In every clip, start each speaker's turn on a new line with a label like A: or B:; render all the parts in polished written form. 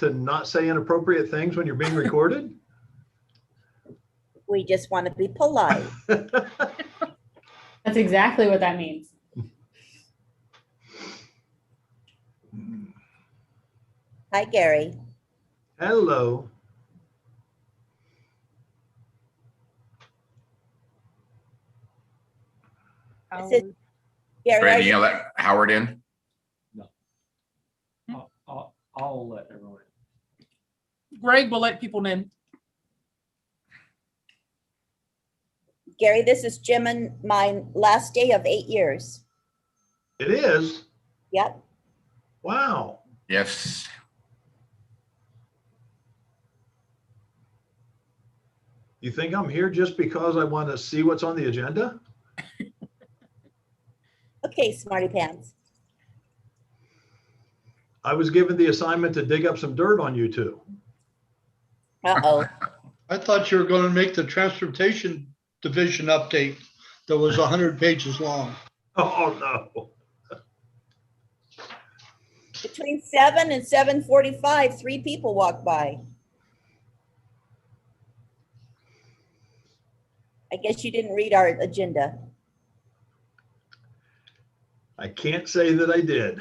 A: to not say inappropriate things when you're being recorded?
B: We just want to be polite.
C: That's exactly what that means.
B: Hi, Gary.
A: Hello.
B: Is it Gary?
D: Ready to let Howard in?
E: I'll let everyone.
F: Greg will let people in.
B: Gary, this is Jim and my last day of 8 years.
A: It is?
B: Yep.
A: Wow.
D: Yes.
A: You think I'm here just because I want to see what's on the agenda?
B: Okay, smarty pants.
A: I was given the assignment to dig up some dirt on you two.
B: Uh-oh.
G: I thought you were going to make the transportation division update that was 100 pages long.
A: Oh, no.
B: Between 7 and 7:45, 3 people walked by. I guess you didn't read our agenda.
A: I can't say that I did.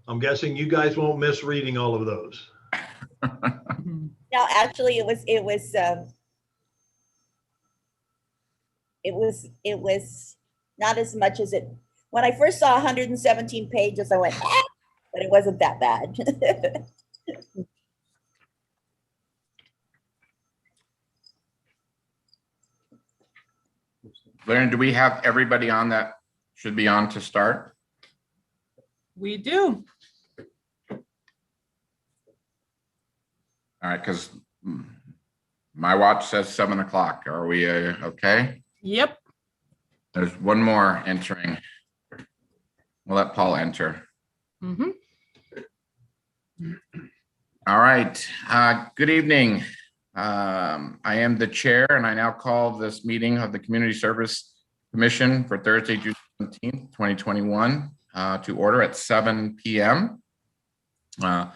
A: I'm guessing you guys won't miss reading all of those.
B: No, actually, it was not as much as it. When I first saw 117 pages, I went, ah, but it wasn't that bad.
D: Lauren, do we have everybody on that should be on to start?
F: We do.
D: All right, because my watch says 7 o'clock. Are we okay?
F: Yep.
D: There's one more entering. We'll let Paul enter.
F: Mm-hmm.
D: All right. Good evening. I am the chair, and I now call this meeting of the Community Service Commission for Thursday, June 17th, 2021, to order at 7 p.m. For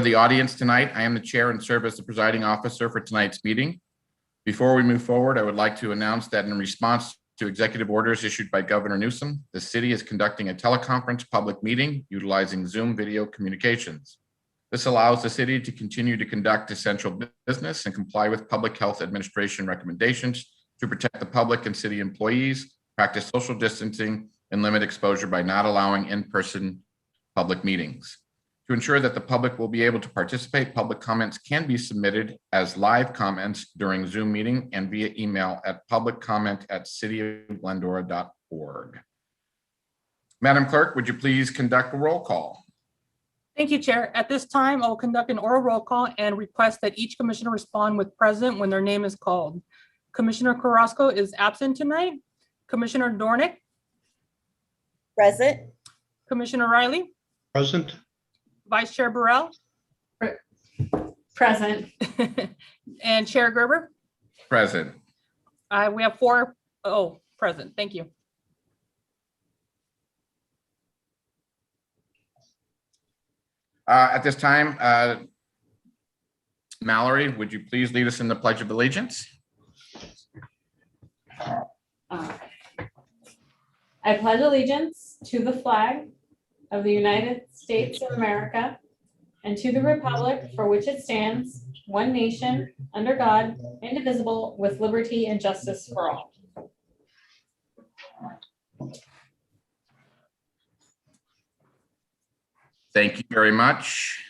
D: the audience tonight, I am the chair and serve as the presiding officer for tonight's meeting. Before we move forward, I would like to announce that in response to executive orders issued by Governor Newsom, the city is conducting a teleconference public meeting utilizing Zoom video communications. This allows the city to continue to conduct essential business and comply with public health administration recommendations to protect the public and city employees, practice social distancing, and limit exposure by not allowing in-person public meetings. To ensure that the public will be able to participate, public comments can be submitted as live comments during Zoom meeting and via email at publiccomment@cityofglendora.org. Madam Clerk, would you please conduct a roll call?
F: Thank you, Chair. At this time, I'll conduct an oral roll call and request that each commissioner respond with present when their name is called. Commissioner Carrasco is absent tonight. Commissioner Dornick,
B: Present.
F: Commissioner Riley,
G: Present.
F: Vice Chair Burrell,
C: Present.
F: and Chair Gerber.
D: Present.
F: We have 4 present. Thank you.
D: At this time, Mallory, would you please lead us in the Pledge of Allegiance?
C: I pledge allegiance to the flag of the United States of America and to the republic for which it stands, one nation, under God, indivisible, with liberty and justice for all.
D: Thank you very much.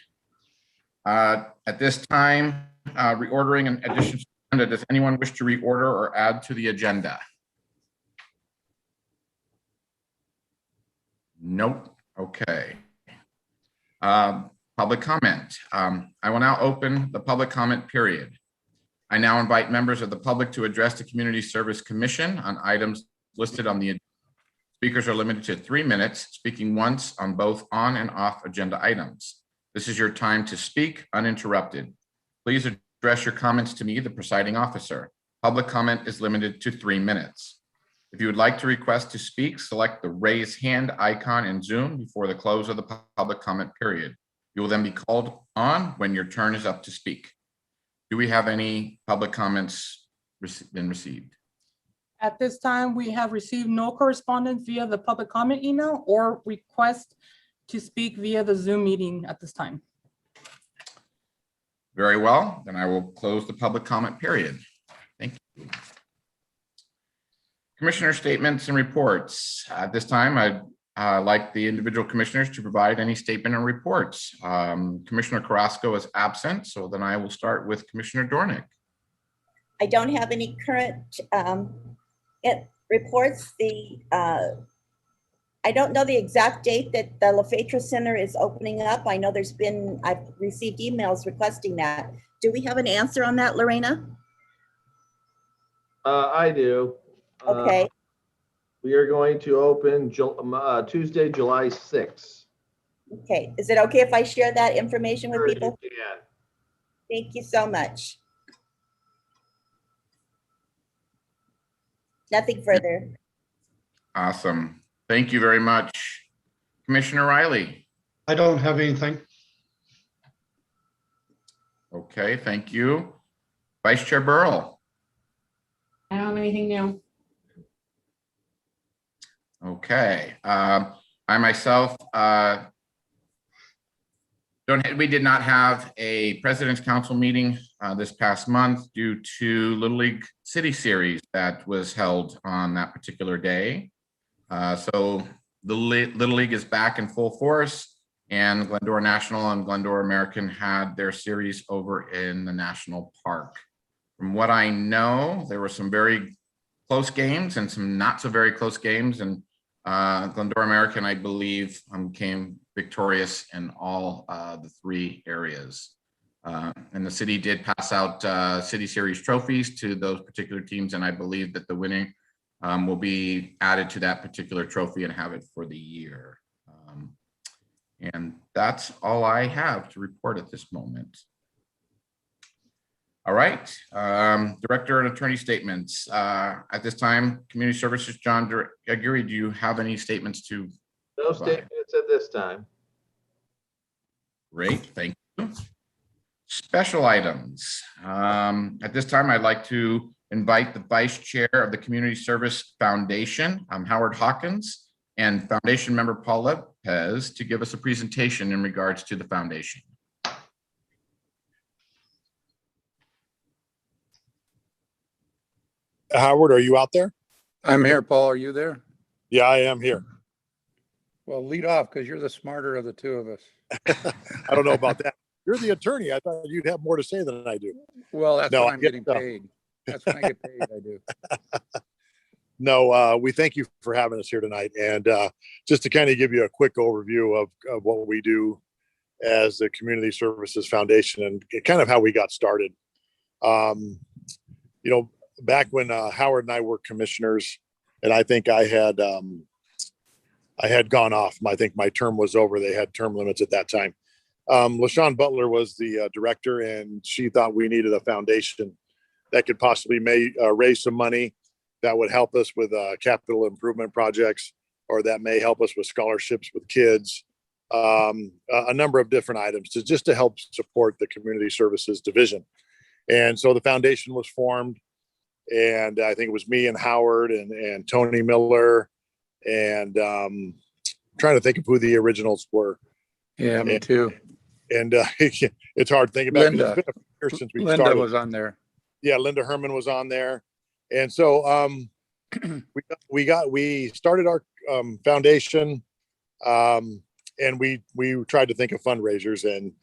D: At this time, reordering and additions to the agenda. Does anyone wish to reorder or add to the agenda? Nope. Okay. Public comment. I will now open the public comment period. I now invite members of the public to address the Community Service Commission on items listed on the agenda. Speakers are limited to 3 minutes, speaking once on both on and off agenda items. This is your time to speak uninterrupted. Please address your comments to me, the presiding officer. Public comment is limited to 3 minutes. If you would like to request to speak, select the raise hand icon in Zoom before the close of the public comment period. You will then be called on when your turn is up to speak. Do we have any public comments been received?
F: At this time, we have received no correspondence via the public comment email or request to speak via the Zoom meeting at this time.
D: Very well, then I will close the public comment period. Thank you. Commissioner statements and reports. At this time, I'd like the individual commissioners to provide any statement and reports. Commissioner Carrasco is absent, so then I will start with Commissioner Dornick.
B: I don't have any current reports. I don't know the exact date that the LaFetra Center is opening up. I know I've received emails requesting that. Do we have an answer on that, Lorena?
H: I do.
B: Okay,
H: We are going to open Tuesday, July 6th.
B: okay. Is it okay if I share that information with
H: Sure,
B: people?
H: you can.
B: Thank you so much. Nothing further.
D: Awesome. Thank you very much. Commissioner Riley.
G: I don't have anything.
D: Okay, thank you. Vice Chair Burrell.
C: I don't have anything new.
D: Okay, I myself we did not have a President's Council meeting this past month due to Little League City Series that was held on that particular day. So the Little League is back in full force, and Glendora National and Glendora American had their series over in the National Park. From what I know, there were some very close games and some not so very close games, and Glendora American, I believe, came victorious in all the three areas. And the city did pass out City Series trophies to those particular teams, and I believe that the winning will be added to that particular trophy and have it for the year. And that's all I have to report at this moment. All right, Director and Attorney statements. At this time, Community Services, John Aguirre, do you have any statements to?
H: No statements at this time.
D: Great, thank you. Special items. At this time, I'd like to invite the Vice Chair of the Community Service Foundation, Howard Hawkins, and Foundation member Paul Lopez to give us a presentation in regards to the foundation.
I: Howard, are you out there?
J: I'm here, Paul. Are you there?
I: Yeah, I am here.
J: Well, lead off because you're the smarter of the two of us.
I: I don't know about that. You're the attorney. I thought you'd have more to say than I do.
J: Well, that's
I: No,
J: when I'm getting paid. That's when I get paid, I do.
I: No, we thank you for having us here tonight. And just to kind of give you a quick overview of what we do as the Community Services Foundation and kind of how we got started. You know, back when Howard and I were commissioners, and I think I had gone off. I think my term was over. They had term limits at that time. LaShawn Butler was the director, and she thought we needed a foundation that could possibly raise some money that would help us with capital improvement projects, or that may help us with scholarships with kids, a number of different items just to help support the community services division. And so the foundation was formed, and I think it was me and Howard and Tony Miller, and trying to think of who the originals were.
J: Yeah, me too.
I: And it's hard to think about.
J: Linda.
I: It's been a few years since we
J: Linda
I: started.
J: was on there.
I: Yeah, Linda Herman was on there. And so we started our foundation, and we tried to think of fundraisers. And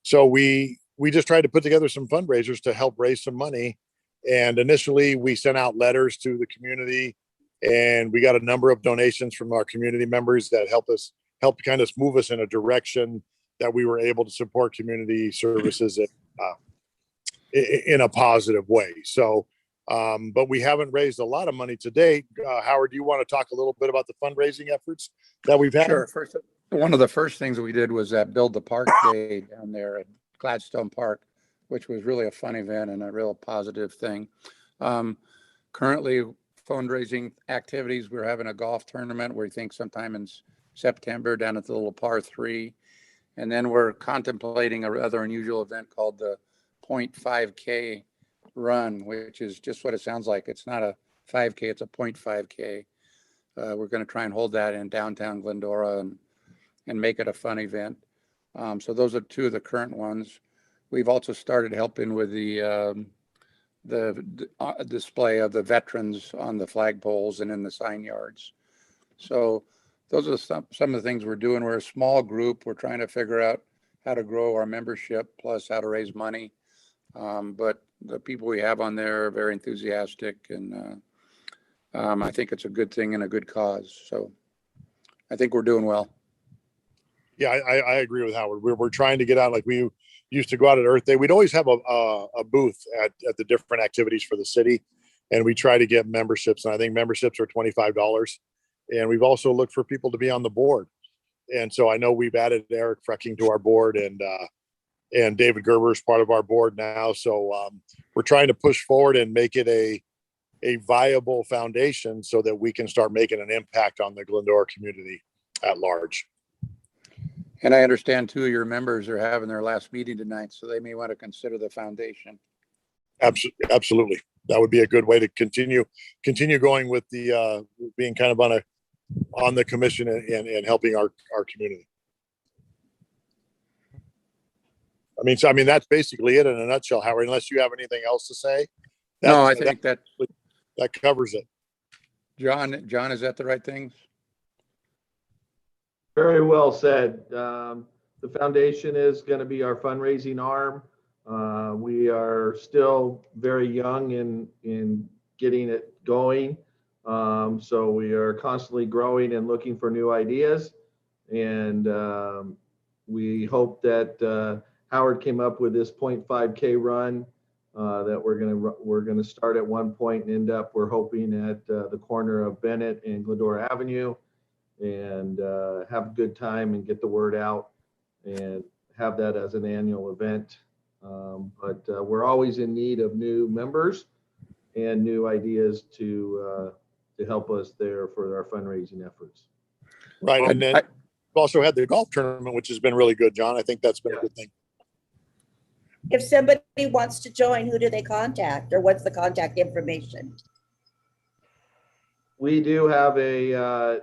I: so we just tried to put together some fundraisers to help raise some money. And initially we sent out letters to the community, and we got a number of donations from our community members that helped kind of move us in a direction that we were able to support community services in a positive way. So, but we haven't raised a lot of money to date. Howard, do you want to talk a little bit about the fundraising efforts that we've had?
J: Sure. One of the first things we did was that Build the Park Day down there at Gladstone Park, which was really a fun event and a real positive thing. Currently, fundraising activities. We're having a golf tournament where we think sometime in September down at the little par 3. And then we're contemplating a rather unusual event called the 0.5K run, which is just what it sounds like. It's not a 5K, it's a 0.5K. We're going to try and hold that in downtown Glendora and make it a fun event. So those are two of the current ones. We've also started helping with the display of the veterans on the flagpoles and in the sign yards. So those are some of the things we're doing. We're a small group. We're trying to figure out how to grow our membership, plus how to raise money. But the people we have on there are very enthusiastic, and I think it's a good thing and a good cause. So I think we're doing well.
I: Yeah, I agree with Howard. We're trying to get out, like we used to go out at Earth Day. We'd always have a booth at the different activities for the city, and we try to get memberships. And I think memberships are $25. And we've also looked for people to be on the board. And so I know we've added Eric Frecking to our board, and David Gerber is part of our board now. So we're trying to push forward and make it a viable foundation so that we can start making an impact on the Glendora community at large.
J: And I understand 2 of your members are having their last meeting tonight, so they may want to consider the foundation.
I: Absolutely. That would be a good way to continue going with the being kind of on the commission and helping our community. I mean, that's basically it in a nutshell, Howard, unless you have anything else to say.
J: No, I think that
I: covers it.
J: John, is that the right things?
H: Very well said. The foundation is going to be our fundraising arm. We are still very young in getting it going. So we are constantly growing and looking for new ideas. And we hope that Howard came up with this 0.5K run that we're gonna start at one point and end up, we're hoping, at the corner of Bennett and Glendora Avenue, and have a good time and get the word out and have that as an annual event. But we're always in need of new members and new ideas to help us there for our fundraising efforts.
I: Right. And then we've also had the golf tournament, which has been really good, John. I think that's been a good thing.
B: If somebody wants to join, who do they contact, or what's the contact information?
H: We do have an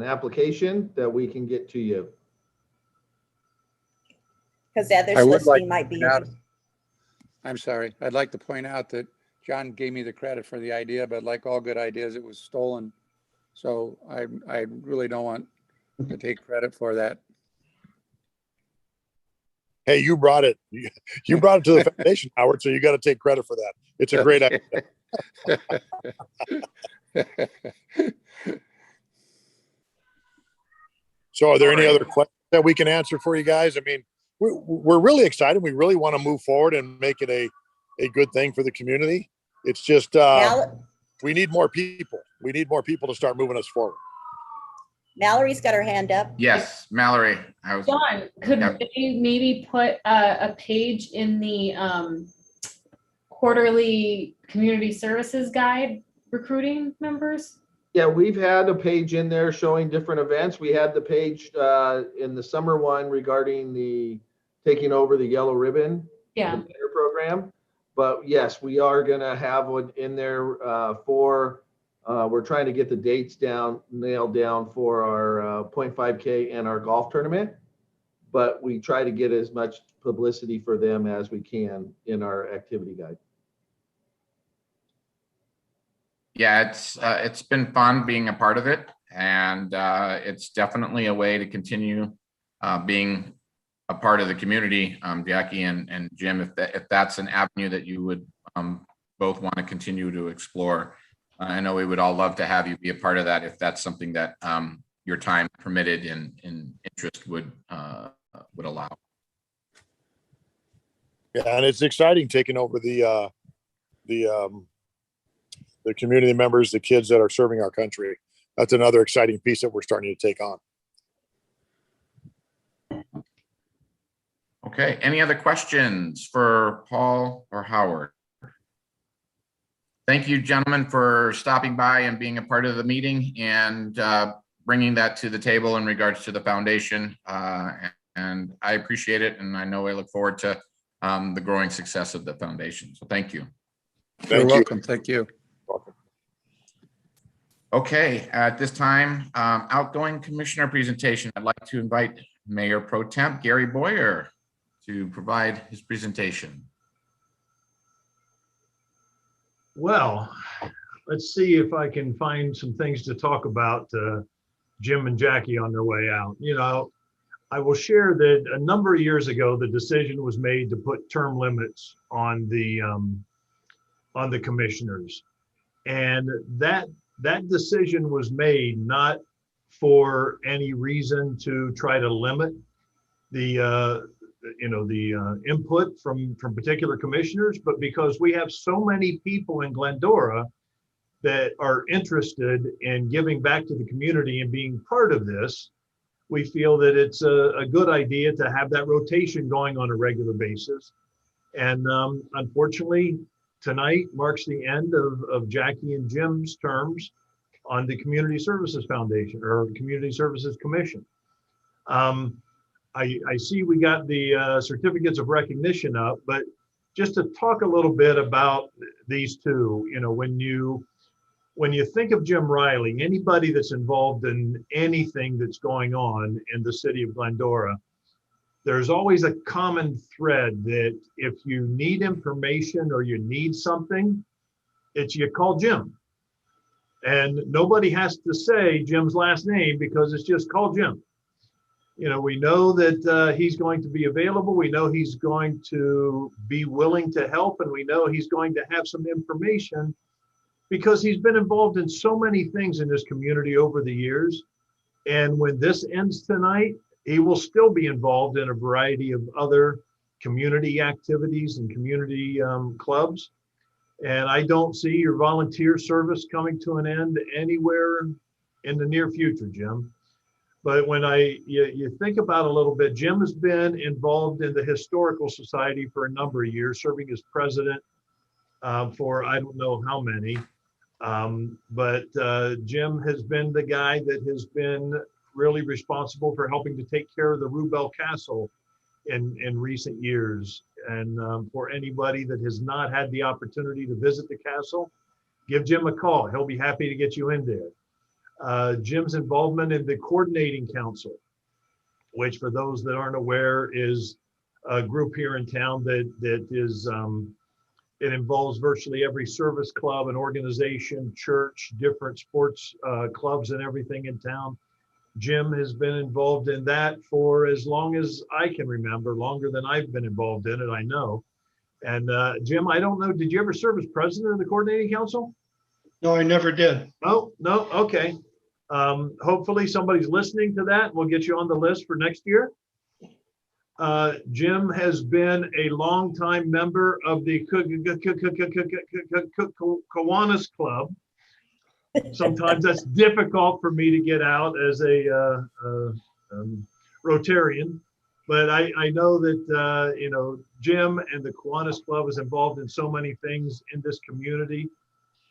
H: application that we can get to you.
B: Because others
J: I would like
B: listening might be.
J: to point out- I'm sorry. I'd like to point out that John gave me the credit for the idea, but like all good ideas, it was stolen. So I really don't want to take credit for that.
I: Hey, you brought it. You brought it to the foundation, Howard. So you got to take credit for that. It's a great idea. So are there any other questions that we can answer for you guys? I mean, we're really excited. We really want to move forward and make it a good thing for the community. It's just we need more people. We need more people to start moving us forward.
B: Mallory's got her hand up.
D: Yes, Mallory.
C: John, could you maybe put a page in the quarterly community services guide recruiting members?
H: Yeah, we've had a page in there showing different events. We had the page in the summer one regarding the taking over the yellow ribbon program. But yes, we are going to have one in there for, we're trying to get the dates nailed down for our 0.5K and our golf tournament. But we try to get as much publicity for them as we can in our activity guide.
D: Yeah, it's been fun being a part of it, and it's definitely a way to continue being a part of the community. Jackie and Jim, if that's an avenue that you would both want to continue to explore, I know we would all love to have you be a part of that if that's something that your time permitted and interest would allow.
I: Yeah, and it's exciting taking over the community members, the kids that are serving our country. That's another exciting piece that we're starting to take on.
D: Okay, any other questions for Paul or Howard? Thank you, gentlemen, for stopping by and being a part of the meeting and bringing that to the table in regards to the foundation. And I appreciate it. And I know I look forward to the growing success of the foundation. So thank you.
J: You're
I: Thank you.
J: welcome. Thank you.
D: Okay, at this time, outgoing commissioner presentation. I'd like to invite Mayor Pro Temp Gary Boyer to provide his presentation.
A: Well, let's see if I can find some things to talk about Jim and Jackie on their way out. You know, I will share that a number of years ago, the decision was made to put term limits on the commissioners. And that decision was made not for any reason to try to limit the input from particular commissioners, but because we have so many people in Glendora that are interested in giving back to the community and being part of this, we feel that it's a good idea to have that rotation going on a regular basis. And unfortunately, tonight marks the end of Jackie and Jim's terms on the Community Services Foundation or Community Services Commission. I see we got the certificates of recognition up, but just to talk a little bit about these two, you know, when you think of Jim Riley, anybody that's involved in anything that's going on in the city of Glendora, there's always a common thread that if you need information or you need something, it's you call Jim. And nobody has to say Jim's last name because it's just call Jim. You know, we know that he's going to be available. We know he's going to be willing to help, and we know he's going to have some information because he's been involved in so many things in this community over the years. And when this ends tonight, he will still be involved in a variety of other community activities and community clubs. And I don't see your volunteer service coming to an end anywhere in the near future, Jim. But when you think about it a little bit, Jim has been involved in the Historical Society for a number of years, serving as president for I don't know how many. But Jim has been the guy that has been really responsible for helping to take care of the Rubel Castle in recent years. And for anybody that has not had the opportunity to visit the castle, give Jim a call. He'll be happy to get you in there. Jim's involvement in the Coordinating Council, which for those that aren't aware is a group here in town that is, it involves virtually every service club and organization, church, different sports clubs and everything in town. Jim has been involved in that for as long as I can remember, longer than I've been involved in it, I know. And Jim, I don't know, did you ever serve as president of the Coordinating Council?
G: No, I never did.
A: Oh, no, okay. Hopefully somebody's listening to that. We'll get you on the list for next year. Jim has been a longtime member of the Kiwanis Club. Sometimes that's difficult for me to get out as a Rotarian, but I know that you know, Jim and the Kiwanis Club is involved in so many things in this community,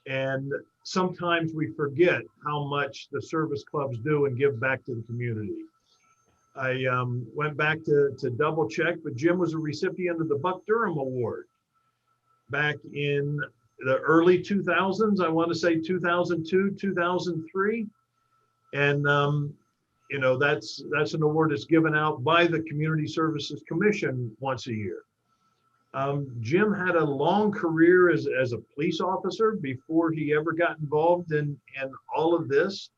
A: and sometimes we forget how much the service clubs do and give back to the community. I went back to double check, but Jim was a recipient of the Buck Durham Award back in the early 2000s, I want to say 2002, 2003. And, you know, that's an award that's given out by the Community Services Commission once a year. Jim had a long career as a police officer before he ever got involved in all of this.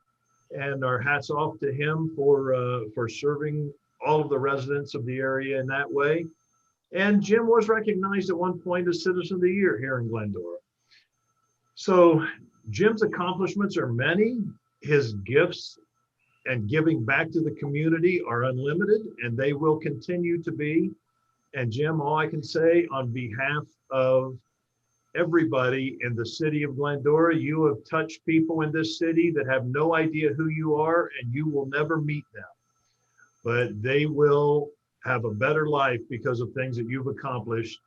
A: And our hats off to him for serving all of the residents of the area in that way. And Jim was recognized at one point as Citizen of the Year here in Glendora. So Jim's accomplishments are many. His gifts and giving back to the community are unlimited, and they will continue to be. And Jim, all I can say on behalf of everybody in the city of Glendora, you have touched people in this city that have no idea who you are, and you will never meet them. But they will have a better life because of things that you've accomplished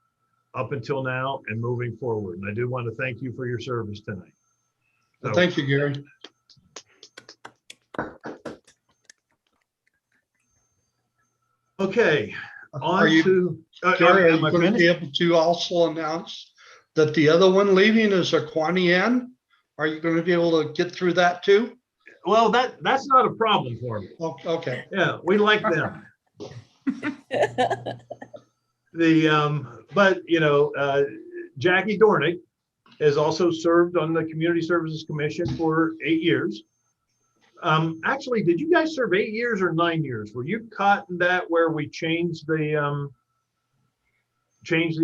A: up until now and moving forward. And I do want to thank you for your service tonight. So,
G: Thank you, Gary.
A: okay,
G: Are
A: on
G: you,
A: to,
G: Gary, are
A: am
G: you
A: I
G: going to be
A: finished?
G: able to also announce that the other one leaving is a Kuani Inn? Are you going to be able to get through that too?
A: Well, that's not a problem for me.
G: Okay.
A: Yeah, we like them. But you know, Jackie Dornick has also served on the Community Services Commission for 8 years. Actually, did you guys serve 8 years or 9 years? Were you caught in that where we changed the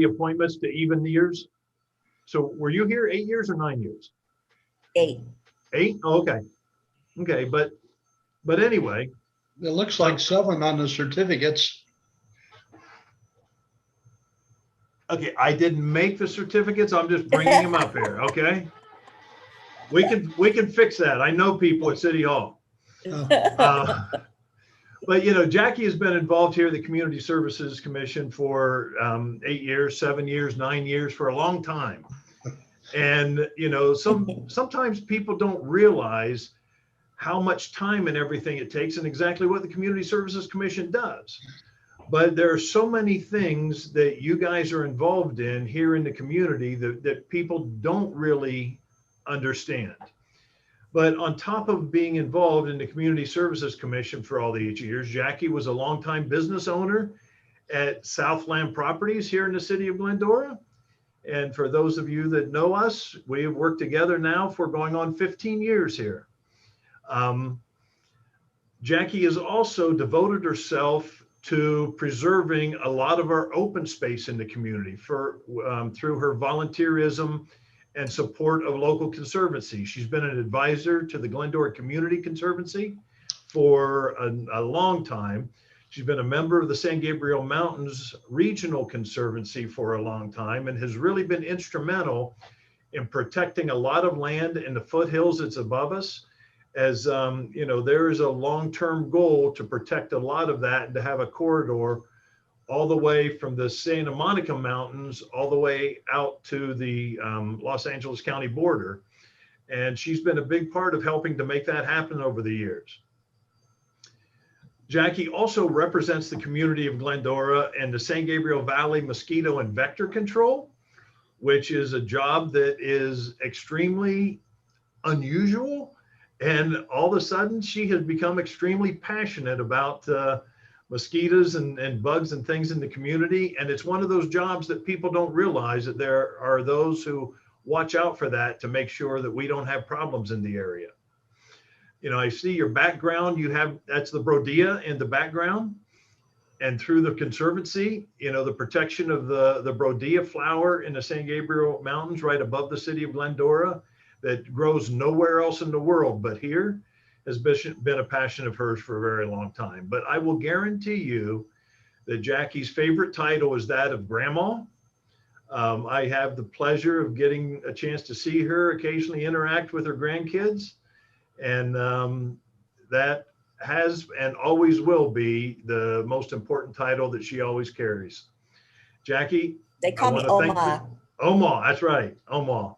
A: appointments to even years? So were you here 8 years or 9 years?
B: 8.
A: 8? Oh, okay. Okay, but anyway.
G: It looks like 7 on the certificates.
A: Okay, I didn't make the certificates. I'm just bringing them up here. Okay, we can fix that. I know people at City Hall. But you know, Jackie has been involved here at the Community Services Commission for 8 years, 7 years, 9 years, for a long time. And you know, sometimes people don't realize how much time and everything it takes, and exactly what the Community Services Commission does. But there are so many things that you guys are involved in here in the community that people don't really understand. But on top of being involved in the Community Services Commission for all these years, Jackie was a longtime business owner at Southland Properties here in the city of Glendora. And for those of you that know us, we have worked together now for going on 15 years here. Jackie has also devoted herself to preserving a lot of our open space in the community through her volunteerism and support of local conservancy. She's been an advisor to the Glendora Community Conservancy for a long time. She's been a member of the San Gabriel Mountains Regional Conservancy for a long time and has really been instrumental in protecting a lot of land in the foothills that's above us. As you know, there is a long-term goal to protect a lot of that and to have a corridor all the way from the Santa Monica Mountains all the way out to the Los Angeles County border. And she's been a big part of helping to make that happen over the years. Jackie also represents the community of Glendora and the San Gabriel Valley Mosquito and Vector Control, which is a job that is extremely unusual. And all of a sudden, she has become extremely passionate about mosquitoes and bugs and things in the community. And it's one of those jobs that people don't realize that there are those who watch out for that to make sure that we don't have problems in the area. You know, I see your background, that's the Brodia in the background. And through the Conservancy, you know, the protection of the Brodia flower in the San Gabriel Mountains right above the city of Glendora, that grows nowhere else in the world but here, has been a passion of hers for a very long time. But I will guarantee you that Jackie's favorite title is that of Grandma. I have the pleasure of getting a chance to see her occasionally interact with her grandkids. And that has and always will be the most important title that she always carries. Jackie,
B: They call me Oma.
A: Oma, that's right, Oma.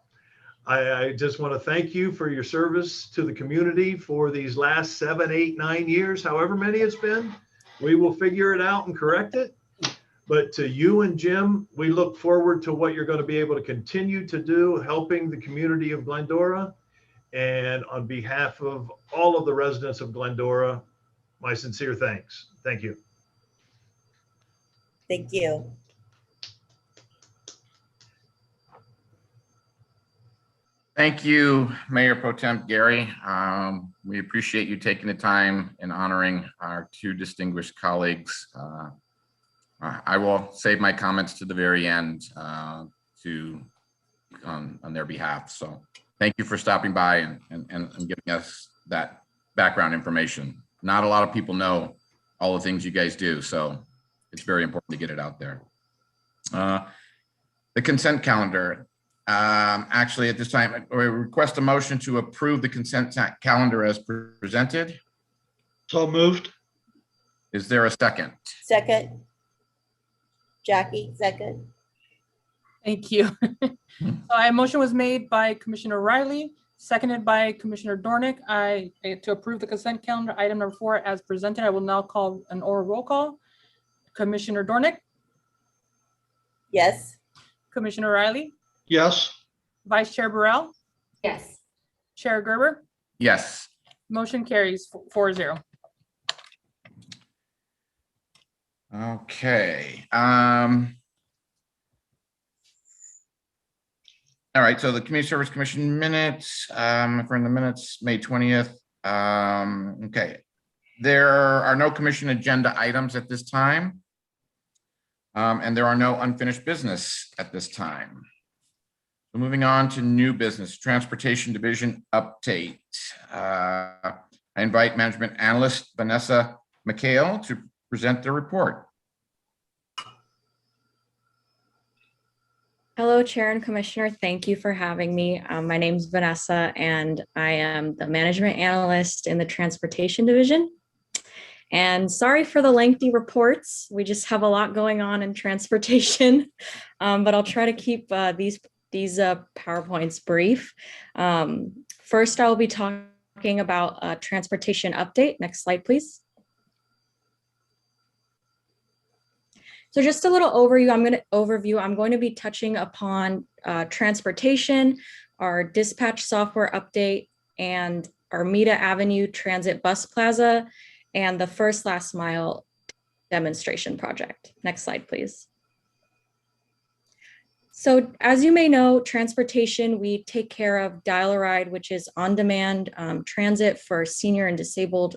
A: I just want to thank you for your service to the community for these last 7, 8, 9 years, however many it's been. We will figure it out and correct it. But to you and Jim, we look forward to what you're going to be able to continue to do, helping the community of Glendora. And on behalf of all of the residents of Glendora, my sincere thanks. Thank you.
B: Thank you.
D: Thank you, Mayor Pro Tem Gary. We appreciate you taking the time and honoring our two distinguished colleagues. I will save my comments to the very end on their behalf. So thank you for stopping by and giving us that background information. Not a lot of people know all the things you guys do, so it's very important to get it out there. The consent calendar. Actually, at this time, we request a motion to approve the consent calendar as presented.
G: So moved.
D: Is there a second?
B: Second. Jackie, second.
F: Thank you. So a motion was made by Commissioner Riley, seconded by Commissioner Dornick. To approve the consent calendar, item number 4 as presented. I will now call an oral roll call. Commissioner Dornick,
B: Yes.
F: Commissioner Riley,
G: Yes,
F: Vice Chair Burrell,
C: Yes.
F: Chair Gerber,
D: Yes.
F: motion carries 4-0.
D: Okay. All right, so the Community Service Commission minutes, if we're in the minutes, May 20th. Okay. There are no commission agenda items at this time. And there are no unfinished business at this time. So moving on to new business, Transportation Division update. I invite Management Analyst Vanessa McHale to present the report.
K: Hello, Chair and Commissioner. Thank you for having me. My name is Vanessa, and I am the Management Analyst in the Transportation Division. And sorry for the lengthy reports. We just have a lot going on in transportation, but I'll try to keep these PowerPoints brief. First, I will be talking about a transportation update. Next slide, please. So just a little overview. I'm going to be touching upon transportation, our dispatch software update, and our Mita Avenue Transit Bus Plaza, and the first last mile demonstration project. Next slide, please. So as you may know, transportation, we take care of Dial-A-Ride, which is on-demand transit for senior and disabled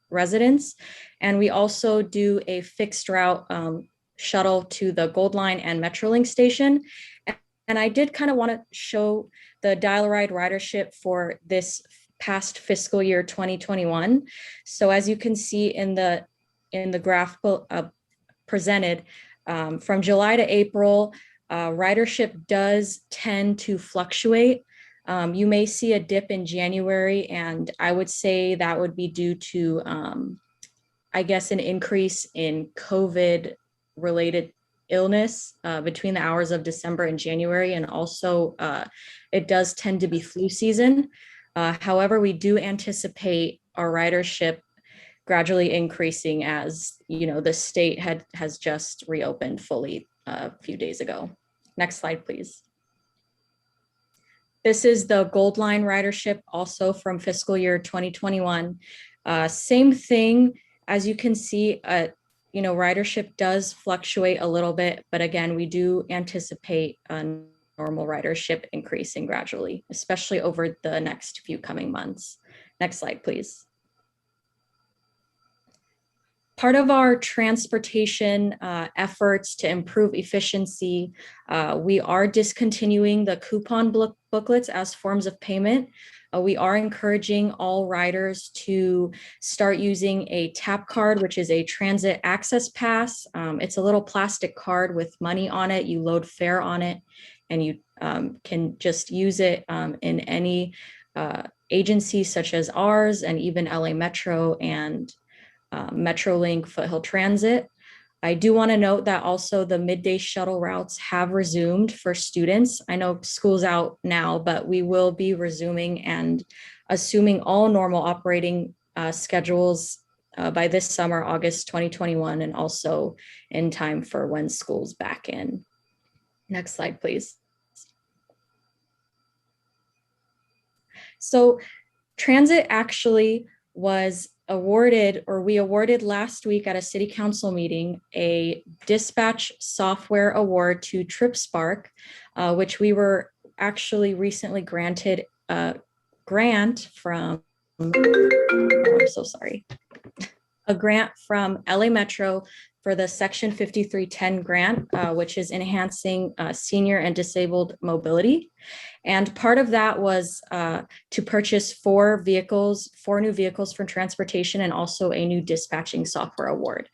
K: residents. And we also do a fixed route shuttle to the Gold Line and Metrolink station. And I did kind of want to show the Dial-A-Ride ridership for this past fiscal year 2021. So as you can see in the graph presented, from July to April, ridership does tend to fluctuate. You may see a dip in January, and I would say that would be due to, I guess, an increase in COVID-related illness between the hours of December and January, and also it does tend to be flu season. However, we do anticipate our ridership gradually increasing as, you know, the state has just reopened fully a few days ago. Next slide, please. This is the Gold Line ridership also from fiscal year 2021. Same thing, as you can see, you know, ridership does fluctuate a little bit, but again, we do anticipate normal ridership increasing gradually, especially over the next few coming months. Next slide, please. Part of our transportation efforts to improve efficiency, we are discontinuing the coupon booklets as forms of payment. We are encouraging all riders to start using a TAP card, which is a transit access pass. It's a little plastic card with money on it. You load fare on it, and you can just use it in any agency such as ours, and even LA Metro and Metrolink, Foothill Transit. I do want to note that also the midday shuttle routes have resumed for students. I know school's out now, but we will be resuming and assuming all normal operating schedules by this summer, August 2021, and also in time for when school's back in. Next slide, please. So transit actually was awarded, or we awarded last week at a city council meeting, a dispatch software award to TripSpark, which we were actually recently granted a grant from, oh, I'm so sorry, a grant from LA Metro for the Section 5310 grant, which is enhancing senior and disabled mobility. And part of that was to purchase 4 new vehicles for transportation, and also a new dispatching software award.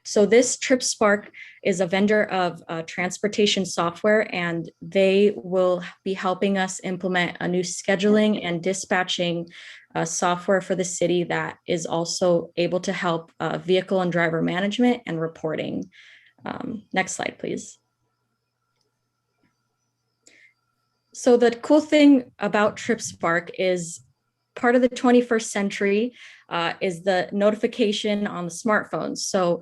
K: So this TripSpark is a vendor of transportation software, and they will be helping us implement a new scheduling and dispatching software for the city that is also able to help vehicle and driver management and reporting. Next slide, please. So the cool thing about TripSpark is part of the 21st century is the notification on the smartphones. So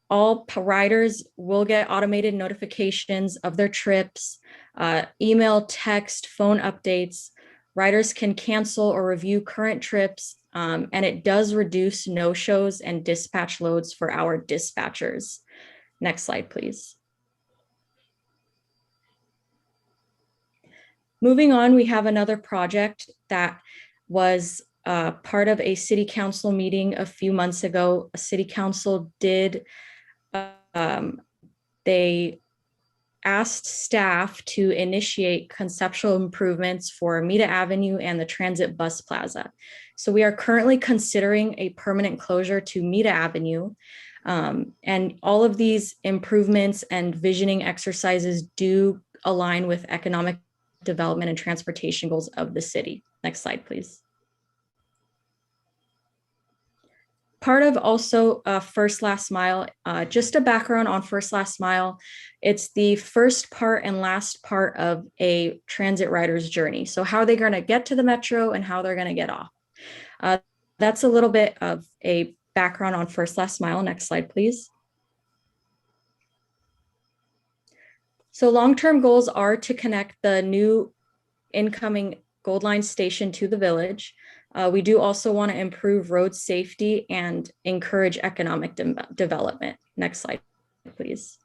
K: all riders will get automated notifications of their trips, email, text, phone updates. Riders can cancel or review current trips, and it does reduce no-shows and dispatch loads for our dispatchers. Next slide, please. Moving on, we have another project that was part of a city council meeting a few months ago. A city council did, they asked staff to initiate conceptual improvements for Mita Avenue and the Transit Bus Plaza. So we are currently considering a permanent closure to Mita Avenue. And all of these improvements and visioning exercises do align with economic development and transportation goals of the city. Next slide, please. Part of also First Last Mile, just a background on First Last Mile. It's the first part and last part of a transit rider's journey. So how they're going to get to the metro and how they're going to get off. That's a little bit of a background on First Last Mile. Next slide, please. So long-term goals are to connect the new incoming Gold Line station to the village. We do also want to improve road safety and encourage economic development. Next slide, please.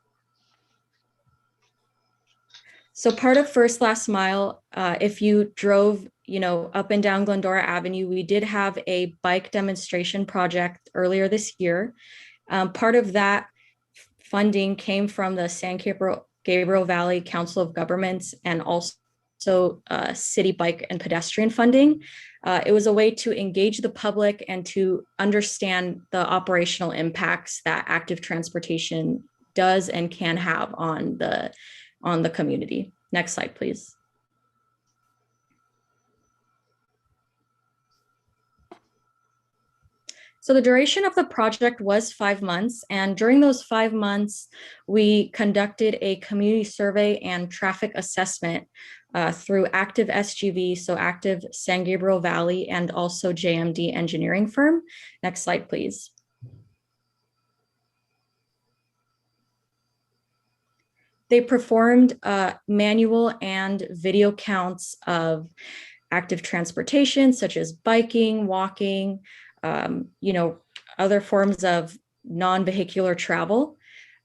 K: So part of First Last Mile, if you drove, up and down Glendora Avenue, we did have a bike demonstration project earlier this year. Part of that funding came from the San Gabriel Valley Council of Governments and also city bike and pedestrian funding. It was a way to engage the public and to understand the operational impacts that active transportation does and can have on the community. Next slide, please. So the duration of the project was 5 months, and during those 5 months, we conducted a community survey and traffic assessment through Active SGV, so Active San Gabriel Valley, and also JMD engineering firm. Next slide, please. They performed manual and video counts of active transportation, such as biking, walking, other forms of non-vehicular travel.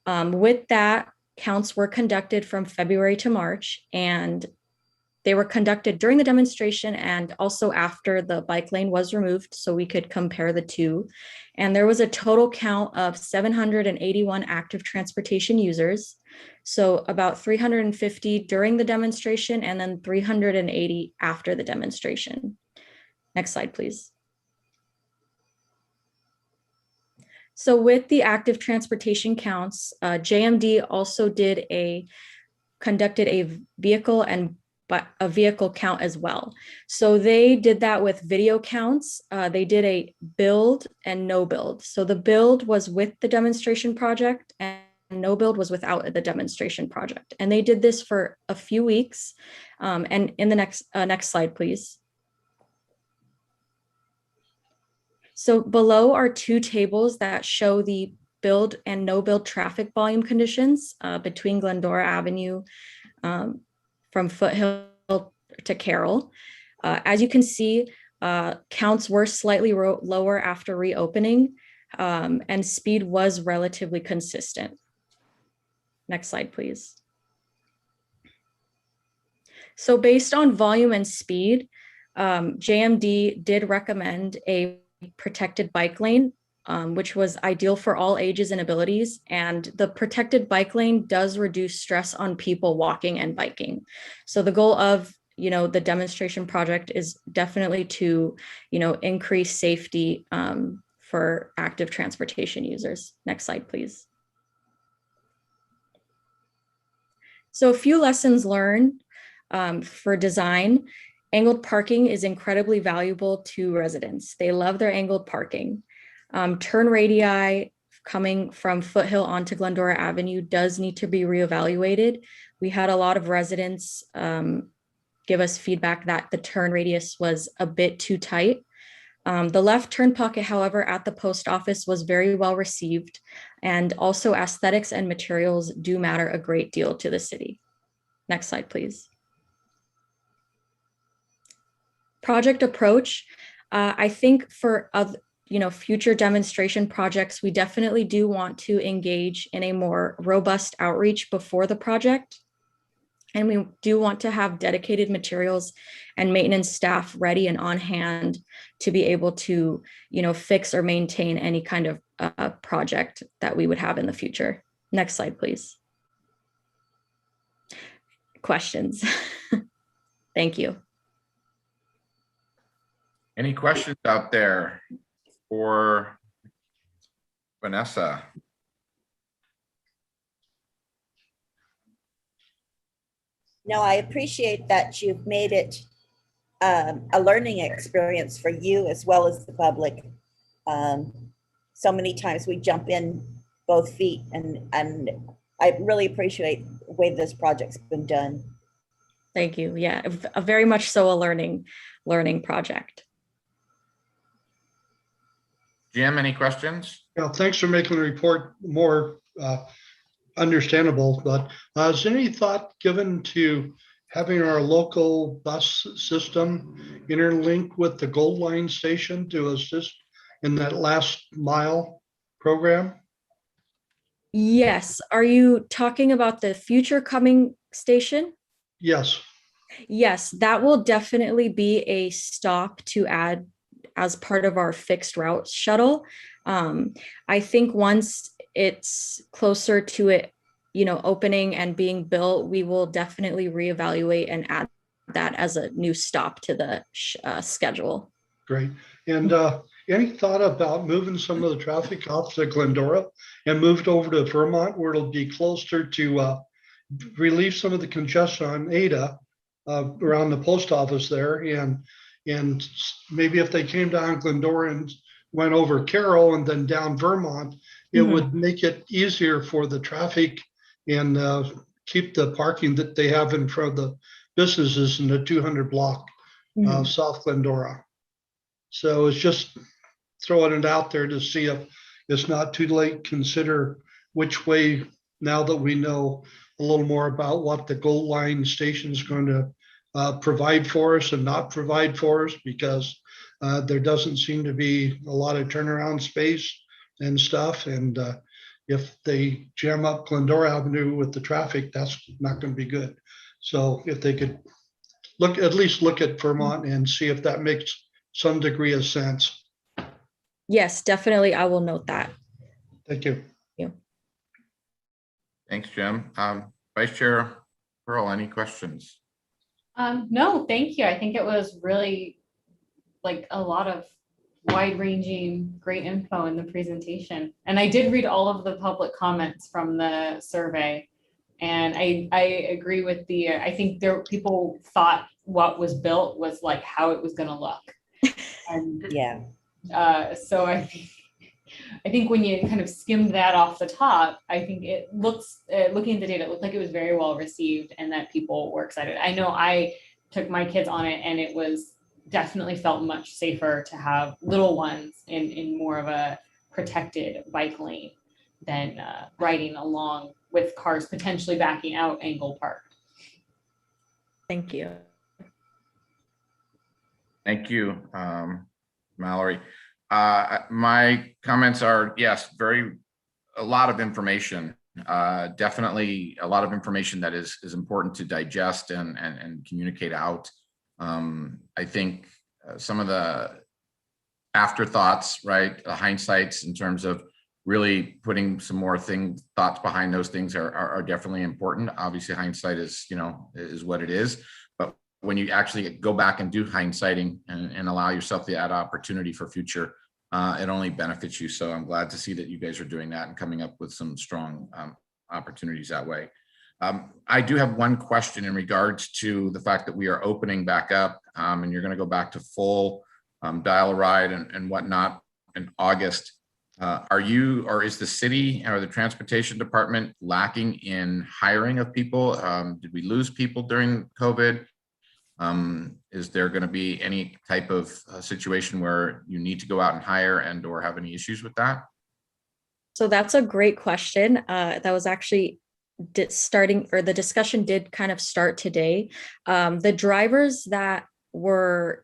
K: With that, counts were conducted from February to March, and they were conducted during the demonstration and also after the bike lane was removed, so we could compare the two. And there was a total count of 781 active transportation users. So about 350 during the demonstration and then 380 after the demonstration. Next slide, please. So with the active transportation counts, JMD also conducted a vehicle count as well. So they did that with video counts. They did a build and no build. So the build was with the demonstration project and no build was without the demonstration project. And they did this for a few weeks. And in the next slide, please. So below are two tables that show the build and no build traffic volume conditions between Glendora Avenue from Foothill to Carroll. As you can see, counts were slightly lower after reopening and speed was relatively consistent. Next slide, please. So based on volume and speed, JMD did recommend a protected bike lane, which was ideal for all ages and abilities. And the protected bike lane does reduce stress on people walking and biking. So the goal of, the demonstration project is definitely to, increase safety for active transportation users. Next slide, please. So a few lessons learned for design. Angled parking is incredibly valuable to residents. They love their angled parking. Turn radii coming from Foothill onto Glendora Avenue does need to be reevaluated. We had a lot of residents give us feedback that the turn radius was a bit too tight. The left turn pocket, however, at the post office was very well received, and also aesthetics and materials do matter a great deal to the city. Next slide, please. Project approach. I think for future demonstration projects, we definitely do want to engage in a more robust outreach before the project. And we do want to have dedicated materials and maintenance staff ready and on hand to be able to, fix or maintain any kind of project that we would have in the future. Next slide, please. Questions? Thank you.
D: Any questions out there for Vanessa?
B: No, I appreciate that you've made it a learning experience for you as well as the public. So many times we jump in both feet, and I really appreciate the way this project's been done.
K: Thank you. Yeah, a very much so a learning project.
D: Jim, any questions?
G: Yeah, thanks for making the report more understandable, but is any thought given to having our local bus system interlink with the Gold Line station to assist in that last mile program?
K: Yes. Are you talking about the future coming station?
G: Yes.
K: Yes, that will definitely be a stop to add as part of our fixed route shuttle. I think once it's closer to it, opening and being built, we will definitely reevaluate and add that as a new stop to the schedule.
G: Great. And any thought about moving some of the traffic off to Glendora and moved over to Vermont, where it'll be closer to relieve some of the congestion on Ada around the post office there, and maybe if they came down Glendora and went over Carroll and then down Vermont, it would make it easier for the traffic and keep the parking that they have in front of the businesses in the 200 block of South Glendora. So it's just throwing it out there to see if it's not too late. Consider which way, now that we know a little more about what the Gold Line station is going to provide for us and not provide for us, because there doesn't seem to be a lot of turnaround space and stuff. And if they jam up Glendora Avenue with the traffic, that's not going to be good. So if they could at least look at Vermont and see if that makes some degree of sense.
K: Yes, definitely. I will note that.
G: Thank you.
D: Thanks, Jim. Vice Chair Pearl, any questions?
C: No, thank you. I think it was really like a lot of wide-ranging, great info in the presentation. And I did read all of the public comments from the survey. And I agree with I think people thought what was built was like how it was going to look. And
B: yeah.
C: So I think when you kind of skimmed that off the top, I think it looks, looking at the data, it looked like it was very well received and that people were excited. I know I took my kids on it, and it was definitely felt much safer to have little ones in more of a protected bike lane than riding along with cars potentially backing out angle parked.
K: Thank you.
D: Thank you, Mallory. My comments are, yes, a lot of information, definitely a lot of information that is important to digest and communicate out. I think some of the afterthoughts, right, the hindsights in terms of really putting some more thoughts behind those things are definitely important. Obviously, hindsight is what it is. But when you actually go back and do hindsighting and allow yourself the opportunity for future, it only benefits you. So I'm glad to see that you guys are doing that and coming up with some strong opportunities that way. I do have one question in regards to the fact that we are opening back up and you're going to go back to full dial-a-ride and whatnot in August. Are you, or is the city or the transportation department lacking in hiring of people? Did we lose people during COVID? Is there going to be any type of situation where you need to go out and hire and or have any issues with that?
K: So that's a great question. That was actually the discussion did kind of start today. The drivers that were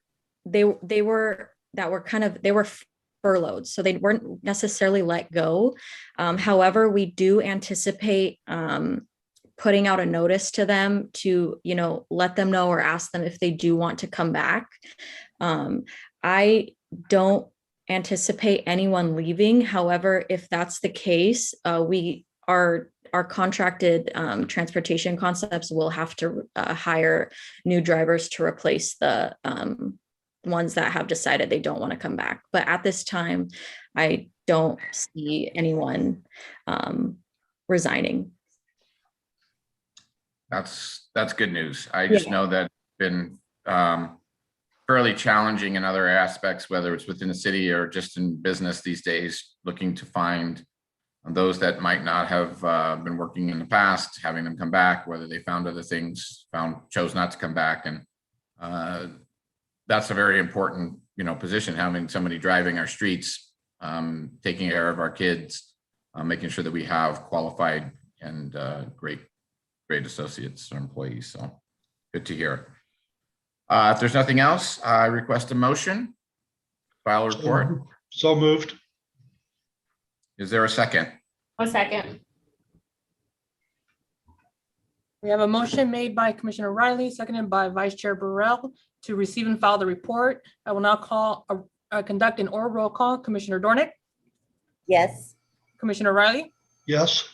K: furloughed, so they weren't necessarily let go. However, we do anticipate putting out a notice to them to, let them know or ask them if they do want to come back. I don't anticipate anyone leaving. However, if that's the case, our contracted transportation concepts will have to hire new drivers to replace the ones that have decided they don't want to come back. But at this time, I don't see anyone resigning.
D: That's good news. I just know that it's been fairly challenging in other aspects, whether it's within the city or just in business these days, looking to find those that might not have been working in the past, having them come back, whether they found other things, chose not to come back. And that's a very important, position, having somebody driving our streets, taking care of our kids, making sure that we have qualified and great associates or employees. So good to hear. If there's nothing else, I request a motion. File report.
G: So moved.
D: Is there a second?
C: A second.
F: We have a motion made by Commissioner Riley, seconded by Vice Chair Burrell to receive and file the report. I will now conduct an oral roll call. Commissioner Dornick,
B: Yes.
F: Commissioner Riley,
G: Yes.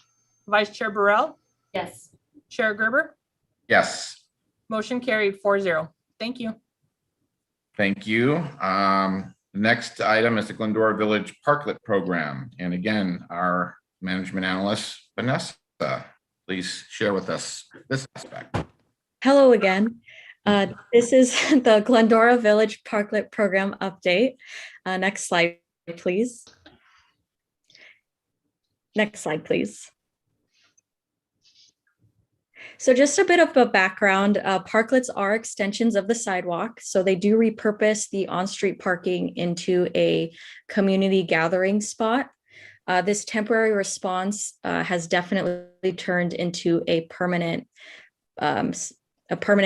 F: Vice Chair Burrell,
C: Yes.
F: Chair Gerber.
D: Yes.
F: Motion carried 4-0. Thank you.
D: Thank you. The next item is the Glendora Village Parklet Program. And again, our management analyst, Vanessa, please share with us this aspect.
K: Hello again. This is the Glendora Village Parklet Program update. Next slide, please. Next slide, please. So just a bit of a background, parklets are extensions of the sidewalk. So they do repurpose the on-street parking into a community gathering spot. This temporary response has definitely turned into a permanent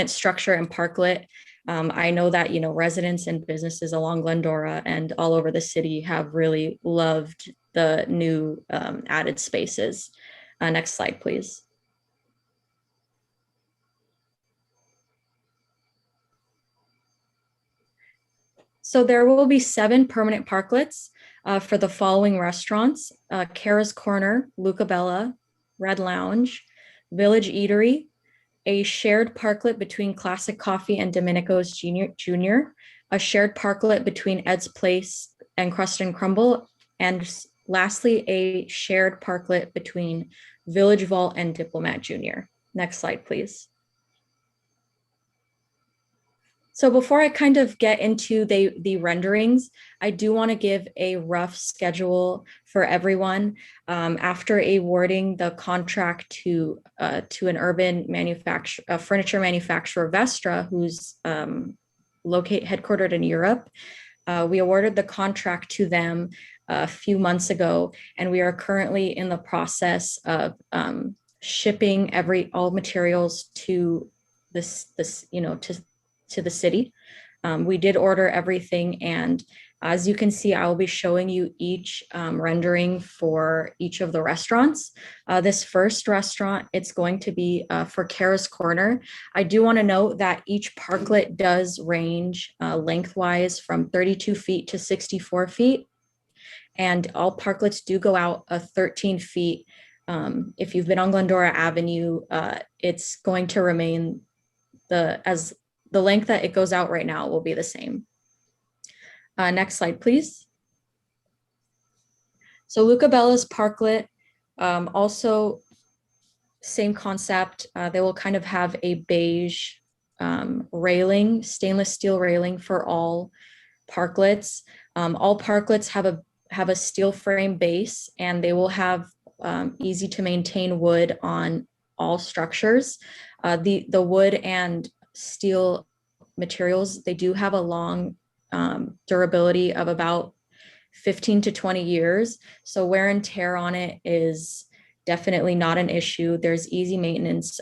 K: structure and parklet. I know that, residents and businesses along Glendora and all over the city have really loved the new added spaces. Next slide, please. So there will be 7 permanent parklets for the following restaurants: Kara's Corner, LUCA Bella, Red Lounge, Village Eatery, a shared parklet between Classic Coffee and Domenico's Junior, a shared parklet between Ed's Place and CRUST and CRUMBLE, and lastly, a shared parklet between Village Vault and Diplomat Junior. Next slide, please. So before I kind of get into the renderings, I do want to give a rough schedule for everyone. After awarding the contract to an urban furniture manufacturer, Vestra, who's headquartered in Europe, we awarded the contract to them a few months ago, and we are currently in the process of shipping all materials to to the city. We did order everything, and as you can see, I will be showing you each rendering for each of the restaurants. This first restaurant, it's going to be for Kara's Corner. I do want to note that each parklet does range lengthwise from 32 feet to 64 feet, and all parklets do go out 13 feet. If you've been on Glendora Avenue, it's going to remain the length that it goes out right now will be the same. Next slide, please. So LUCA Bella's parklet, also same concept. They will kind of have a beige railing, stainless steel railing for all parklets. All parklets have a steel frame base, and they will have easy to maintain wood on all structures. The wood and steel materials. They do have a long durability of about 15 to 20 years. So wear and tear on it is definitely not an issue. There's easy maintenance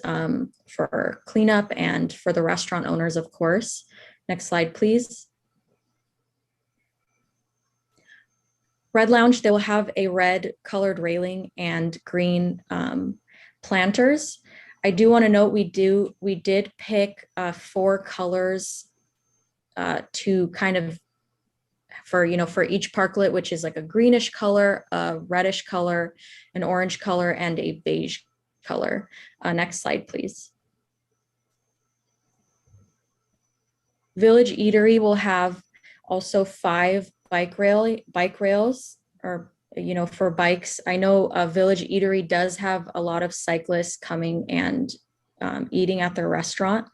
K: for cleanup and for the restaurant owners, of course. Next slide, please. Red Lounge, they will have a red colored railing and green planters. I do want to note we did pick 4 colors to kind of for each parklet, which is like a greenish color, a reddish color, an orange color, and a beige color. Next slide, please. Village Eatery will have also 5 bike rails, or for bikes. I know Village Eatery does have a lot of cyclists coming and eating at their restaurant.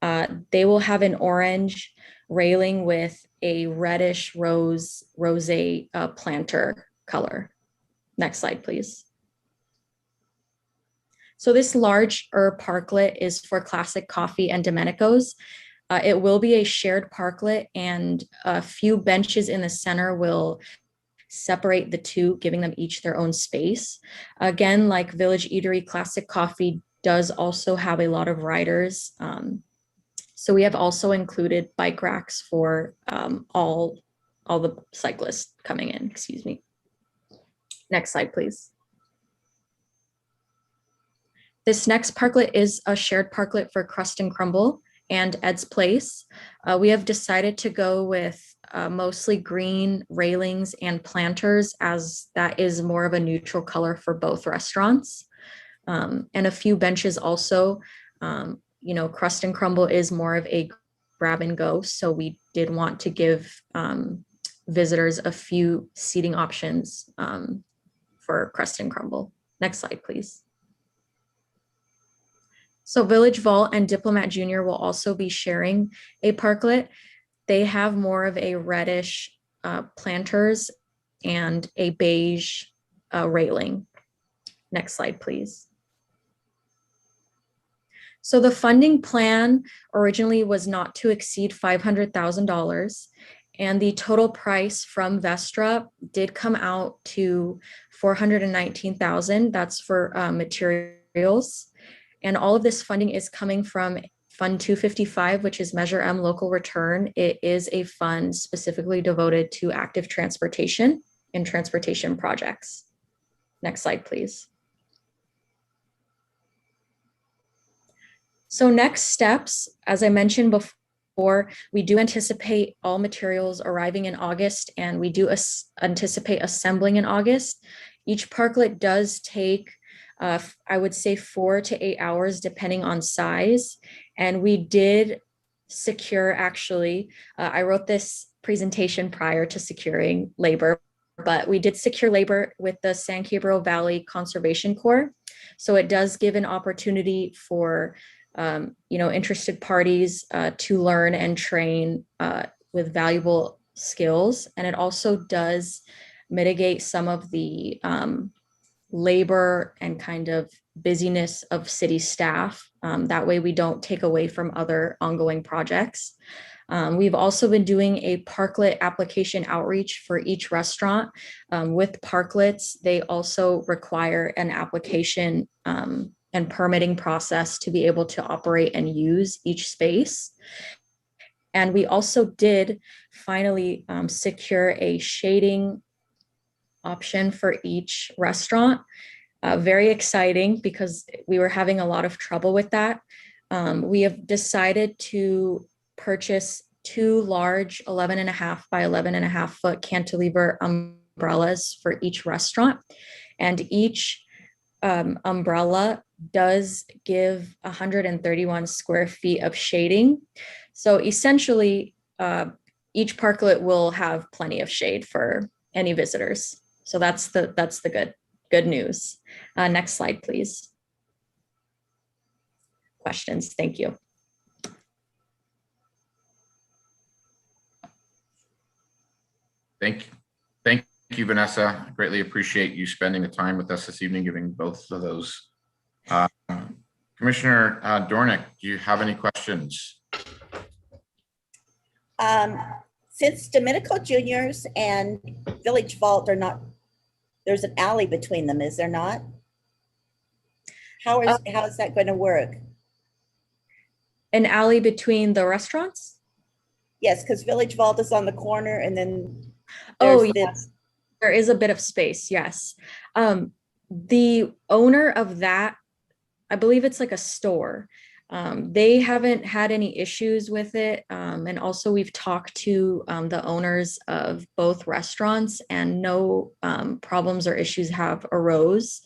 K: They will have an orange railing with a reddish rose planter color. Next slide, please. So this larger parklet is for Classic Coffee and Domenico's. It will be a shared parklet, and a few benches in the center will separate the two, giving them each their own space. Again, like Village Eatery, Classic Coffee does also have a lot of riders. So we have also included bike racks for all the cyclists coming in, excuse me. Next slide, please. This next parklet is a shared parklet for CRUST and CRUMBLE and Ed's Place. We have decided to go with mostly green railings and planters, as that is more of a neutral color for both restaurants. And a few benches also. CRUST and CRUMBLE is more of a grab and go, so we did want to give visitors a few seating options for CRUST and CRUMBLE. Next slide, please. So Village Vault and Diplomat Junior will also be sharing a parklet. They have more of a reddish planters and a beige railing. Next slide, please. So the funding plan originally was not to exceed $500,000, and the total price from Vestra did come out to $419,000. That's for materials. And all of this funding is coming from Fund 255, which is Measure M Local Return. It is a fund specifically devoted to active transportation and transportation projects. Next slide, please. So next steps, as I mentioned before, we do anticipate all materials arriving in August, and we do anticipate assembling in August. Each parklet does take I would say 4 to 8 hours, depending on size. And we did secure, actually, I wrote this presentation prior to securing labor, but we did secure labor with the San Gabriel Valley Conservation Corps. So it does give an opportunity for interested parties to learn and train with valuable skills. And it also does mitigate some of the labor and kind of busyness of city staff. That way we don't take away from other ongoing projects. We've also been doing a parklet application outreach for each restaurant. With parklets, they also require an application and permitting process to be able to operate and use each space. And we also did finally secure a shading option for each restaurant. Very exciting, because we were having a lot of trouble with that. We have decided to purchase 2 large 11.5 by 11.5 foot cantilever umbrellas for each restaurant. And each umbrella does give 131 square feet of shading. So essentially, each parklet will have plenty of shade for any visitors. So that's the good news. Next slide, please. Questions? Thank you.
D: Thank you, Vanessa. I greatly appreciate you spending the time with us this evening, giving both of those. Commissioner Dornick, do you have any questions?
B: Since Domenico Juniors and Village Vault are not, there's an alley between them, is there not? How is that going to work?
K: An alley between the restaurants?
B: Yes, because Village Vault is on the corner and then
K: Oh,
B: there's
K: yes. There is a bit of space, yes. The owner of that, I believe it's like a store. They haven't had any issues with it. And also we've talked to the owners of both restaurants and no problems or issues have arose.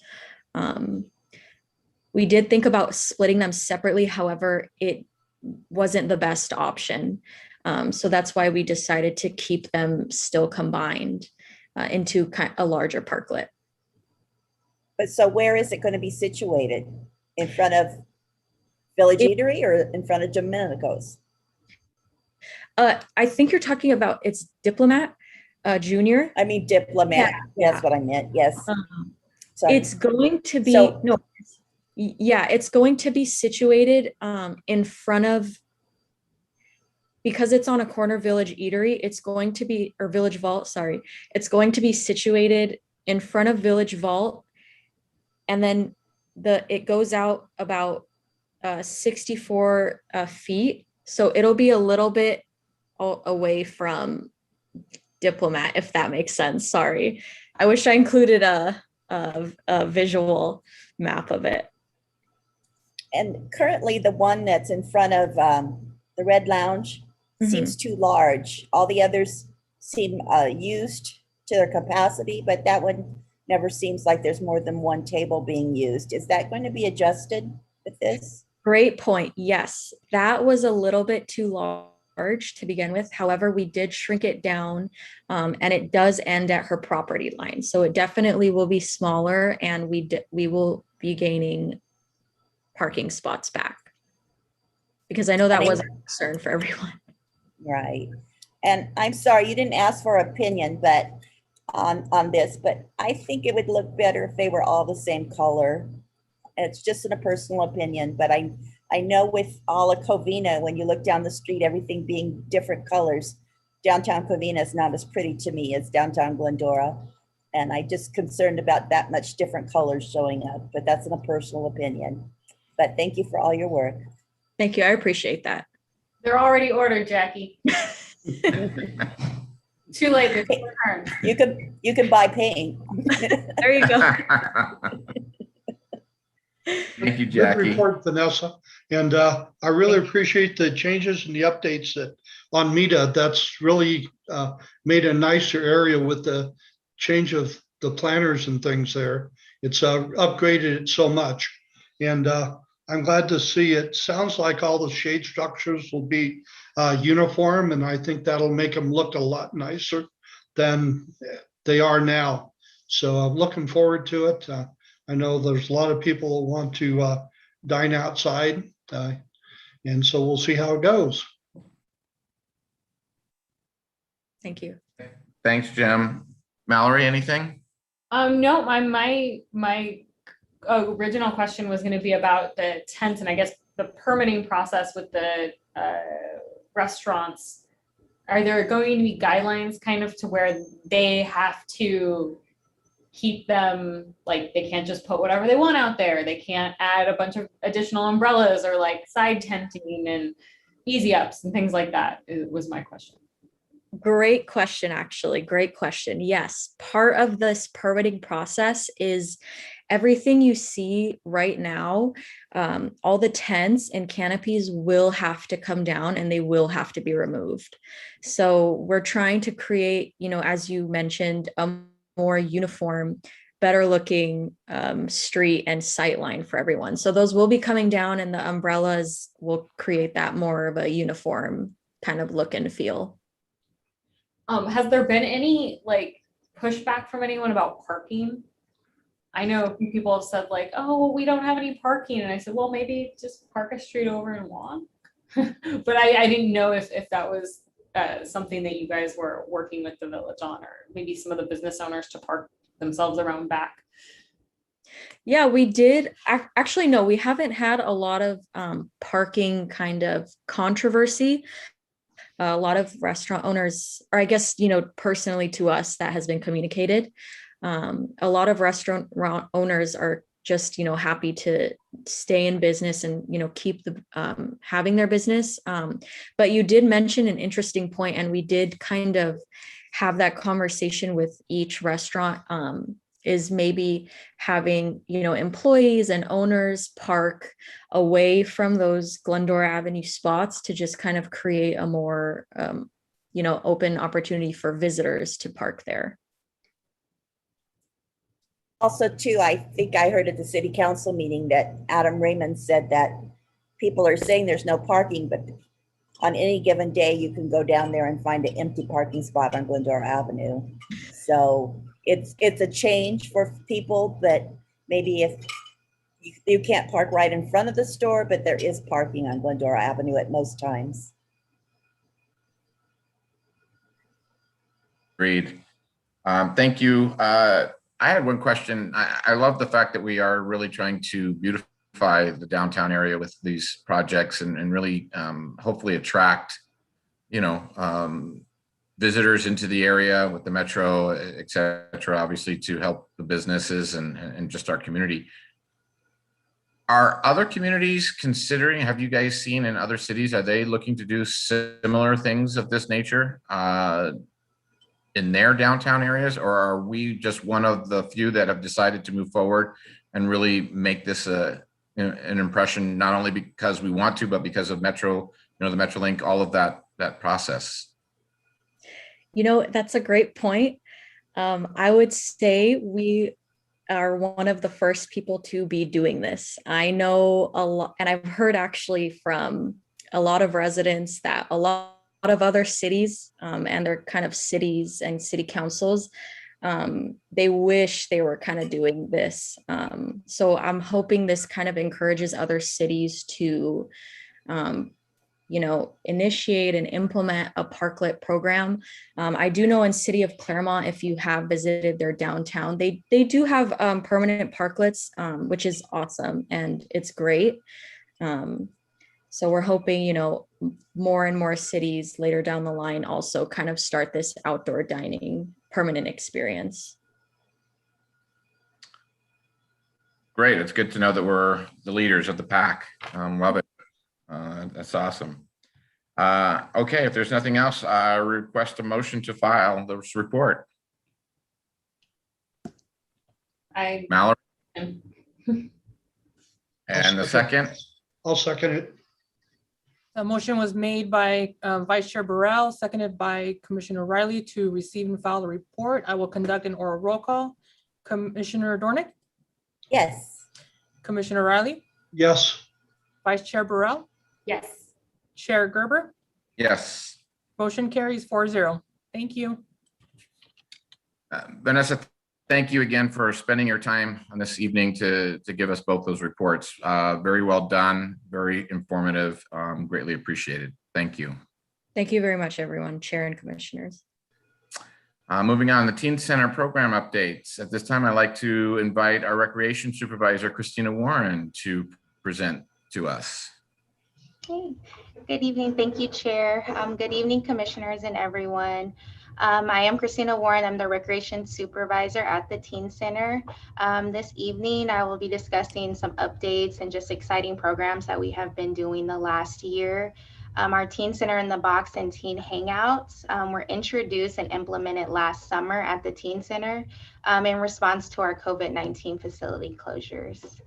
K: We did think about splitting them separately. However, it wasn't the best option. So that's why we decided to keep them still combined into a larger parklet.
B: But so where is it going to be situated? In front of Village Eatery or in front of Domenico's?
K: I think you're talking about it's Diplomat Junior.
B: I mean Diplomat.
K: Yeah.
B: That's what I meant. Yes.
K: It's going to be it's going to be situated in front of, because it's on a corner Village Eatery, it's going to be, or Village Vault, sorry. It's going to be situated in front of Village Vault. And then it goes out about 64 feet. So it'll be a little bit away from Diplomat, if that makes sense. Sorry. I wish I included a visual map of it.
B: And currently the one that's in front of the Red Lounge seems too large. All the others seem used to their capacity, but that one never seems like there's more than one table being used. Is that going to be adjusted with this?
K: Great point. Yes, that was a little bit too large to begin with. However, we did shrink it down and it does end at her property line. So it definitely will be smaller and we will be gaining parking spots back. Because I know that was a concern for everyone.
B: Right. And I'm sorry, you didn't ask for opinion, but on this, but I think it would look better if they were all the same color. It's just in a personal opinion, but I know with all of Covina, when you look down the street, everything being different colors, downtown Covina is not as pretty to me as downtown Glendora. And I just concerned about that much different colors showing up, but that's in a personal opinion. But thank you for all your work.
K: Thank you. I appreciate that.
C: They're already ordered, Jackie. Too late. It's returned.
B: You can buy paint.
K: There you go.
D: Thank you,
G: Good
D: Jackie.
G: report, Vanessa. And I really appreciate the changes and the updates that on META. That's really made a nicer area with the change of the planners and things there. It's upgraded it so much. And I'm glad to see it. Sounds like all the shade structures will be uniform, and I think that'll make them look a lot nicer than they are now. So I'm looking forward to it. I know there's a lot of people who want to dine outside, and so we'll see how it goes.
K: Thank you.
D: Thanks, Jim. Mallory, anything?
C: No, my original question was going to be about the tents and I guess the permitting process with the restaurants. Are there going to be guidelines kind of to where they have to keep them, like they can't just put whatever they want out there? They can't add a bunch of additional umbrellas or like side tenting and easy ups and things like that, was my question.
K: Great question, actually. Great question. Yes, part of this permitting process is everything you see right now. All the tents and canopies will have to come down and they will have to be removed. So we're trying to create, as you mentioned, a more uniform, better looking street and sight line for everyone. So those will be coming down and the umbrellas will create that more of a uniform kind of look and feel.
C: Has there been any like pushback from anyone about parking? I know a few people have said like, oh, we don't have any parking. And I said, well, maybe just park a street over and walk. But I didn't know if that was something that you guys were working with the village on, or maybe some of the business owners to park themselves around back.
K: Yeah, we did. Actually, no, we haven't had a lot of parking kind of controversy. a lot of restaurant owners, or I guess, personally to us, that has been communicated. A lot of restaurant owners are just, happy to stay in business and, keep having their business. But you did mention an interesting point, and we did kind of have that conversation with each restaurant, is maybe having, employees and owners park away from those Glendora Avenue spots to just kind of create a more, open opportunity for visitors to park there.
B: Also, too, I think I heard at the city council meeting that Adam Raymond said that people are saying there's no parking, but on any given day, you can go down there and find an empty parking spot on Glendora Avenue. So it's a change for people, but maybe if you can't park right in front of the store, but there is parking on Glendora Avenue at most times.
D: Agreed. Thank you. I had one question. I love the fact that we are really trying to beautify the downtown area with these projects and really hopefully attract, visitors into the area with the metro, et cetera, obviously to help the businesses and just our community. Are other communities considering, have you guys seen in other cities, are they looking to do similar things of this nature in their downtown areas, or are we just one of the few that have decided to move forward and really make this an impression, not only because we want to, but because of Metro, the MetroLink, all of that process?
K: That's a great point. I would say we are one of the first people to be doing this. I know a lot, and I've heard actually from a lot of residents that a lot of other cities and their kind of cities and city councils, they wish they were kind of doing this. So I'm hoping this kind of encourages other cities to, initiate and implement a parklet program. I do know in City of Claremont, if you have visited their downtown, they do have permanent parklets, which is awesome and it's great. So we're hoping, more and more cities later down the line also kind of start this outdoor dining permanent experience.
D: Great. It's good to know that we're the leaders of the pack. Love it. That's awesome. Okay, if there's nothing else, I request a motion to file this report. Mallory. And the second?
G: I'll second it.
F: A motion was made by Vice Chair Burrell, seconded by Commissioner Riley to receive and file the report. I will conduct an oral roll call. Commissioner Dornick?
B: Yes.
F: Commissioner Riley?
G: Yes.
F: Vice Chair Burrell?
C: Yes.
F: Chair Gerber?
D: Yes.
F: Motion carries 4-0. Thank you.
D: Vanessa, thank you again for spending your time on this evening to give us both those reports. Very well done, very informative, greatly appreciated. Thank you.
K: Thank you very much, everyone, Chair and Commissioners.
D: Moving on, the Teen Center program updates. At this time, I'd like to invite our Recreation Supervisor, Christina Warren, to present to us.
L: Okay. Good evening. Thank you, Chair. Good evening, Commissioners and everyone. I am Christina Warren. I'm the Recreation Supervisor at the Teen Center. This evening, I will be discussing some updates and just exciting programs that we have been doing the last year. Our Teen Center in the Box and Teen Hangouts were introduced and implemented last summer at the Teen Center in response to our COVID-19 facility closures.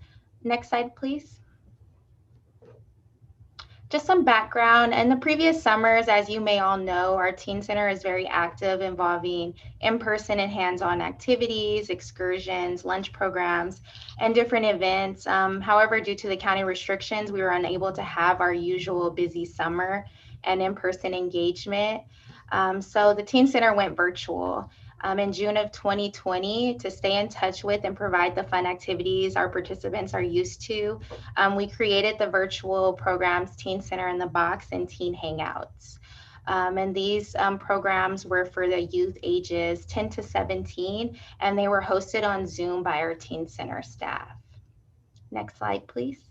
L: Next slide, please. Just some background. In the previous summers, as you may all know, our Teen Center is very active, involving in-person and hands-on activities, excursions, lunch programs, and different events. However, due to the county restrictions, we were unable to have our usual busy summer and in-person engagement. So the Teen Center went virtual. In June of 2020, to stay in touch with and provide the fun activities our participants are used to, we created the virtual programs Teen Center in the Box and Teen Hangouts. And these programs were for the youth ages 10 to 17, and they were hosted on Zoom by our Teen Center staff. Next slide, please.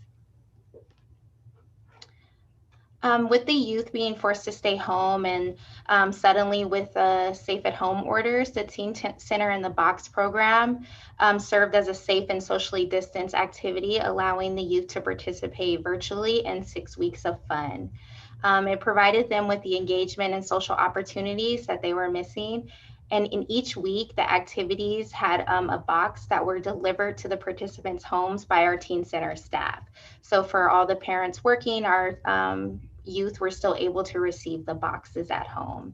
L: With the youth being forced to stay home and suddenly with safe at home orders, the Teen Center in the Box program served as a safe and socially distanced activity, allowing the youth to participate virtually in 6 weeks of fun. It provided them with the engagement and social opportunities that they were missing. And in each week, the activities had a box that were delivered to the participants' homes by our Teen Center staff. So for all the parents working, our youth were still able to receive the boxes at home.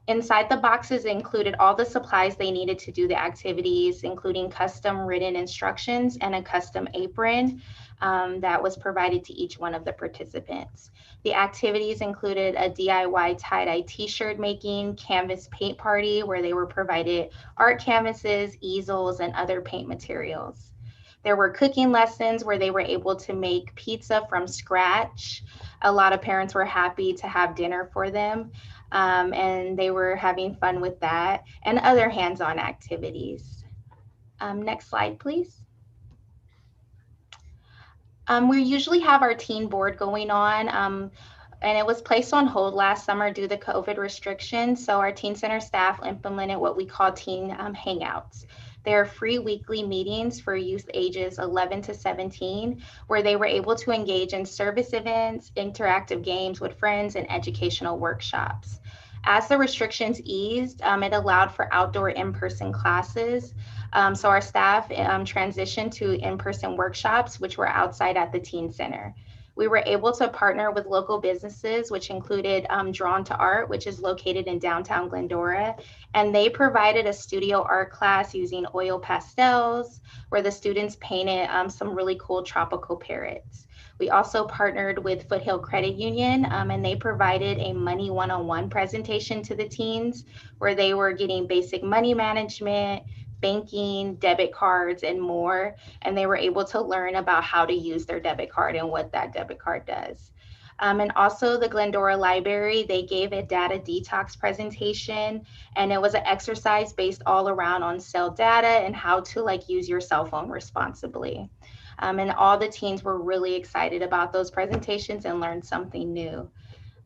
L: Inside the boxes included all the supplies they needed to do the activities, including custom written instructions and a custom apron that was provided to each one of the participants. The activities included a DIY tie-dye t-shirt making, canvas paint party where they were provided art canvases, easels, and other paint materials. There were cooking lessons where they were able to make pizza from scratch. A lot of parents were happy to have dinner for them, and they were having fun with that, and other hands-on activities. Next slide, please. We usually have our teen board going on, and it was placed on hold last summer due to COVID restrictions. So our Teen Center staff implemented what we call teen hangouts. They are free weekly meetings for youth ages 11 to 17, where they were able to engage in service events, interactive games with friends, and educational workshops. As the restrictions eased, it allowed for outdoor in-person classes. So our staff transitioned to in-person workshops, which were outside at the Teen Center. We were able to partner with local businesses, which included Drawn to Art, which is located in downtown Glendora. And they provided a studio art class using oil pastels, where the students painted some really cool tropical parrots. We also partnered with Foothill Credit Union, and they provided a money one-on-one presentation to the teens, where they were getting basic money management, banking, debit cards, and more. And they were able to learn about how to use their debit card and what that debit card does. And also the Glendora Library, they gave a data detox presentation, and it was an exercise based all around on cell data and how to use your cell phone responsibly. And all the teens were really excited about those presentations and learned something new.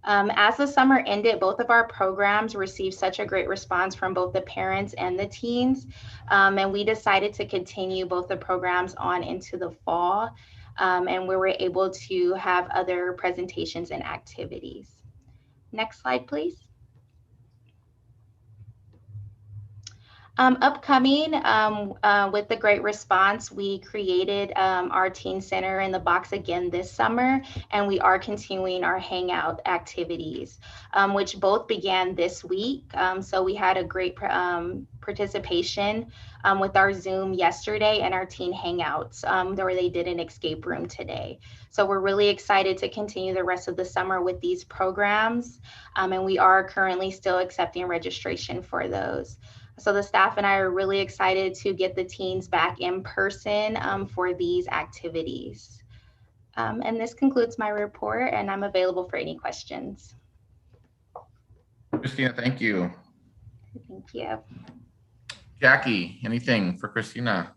L: As the summer ended, both of our programs received such a great response from both the parents and the teens. And we decided to continue both the programs on into the fall. And we were able to have other presentations and activities. Next slide, please. Upcoming, with the great response, we created our Teen Center in the Box again this summer, and we are continuing our hangout activities, which both began this week. So we had a great participation with our Zoom yesterday and our teen hangouts, where they did an escape room today. So we're really excited to continue the rest of the summer with these programs, and we are currently still accepting registration for those. So the staff and I are really excited to get the teens back in person for these activities. And this concludes my report, and I'm available for any questions.
D: Christina, thank you.
L: Thank you.
D: Jackie, anything for Christina?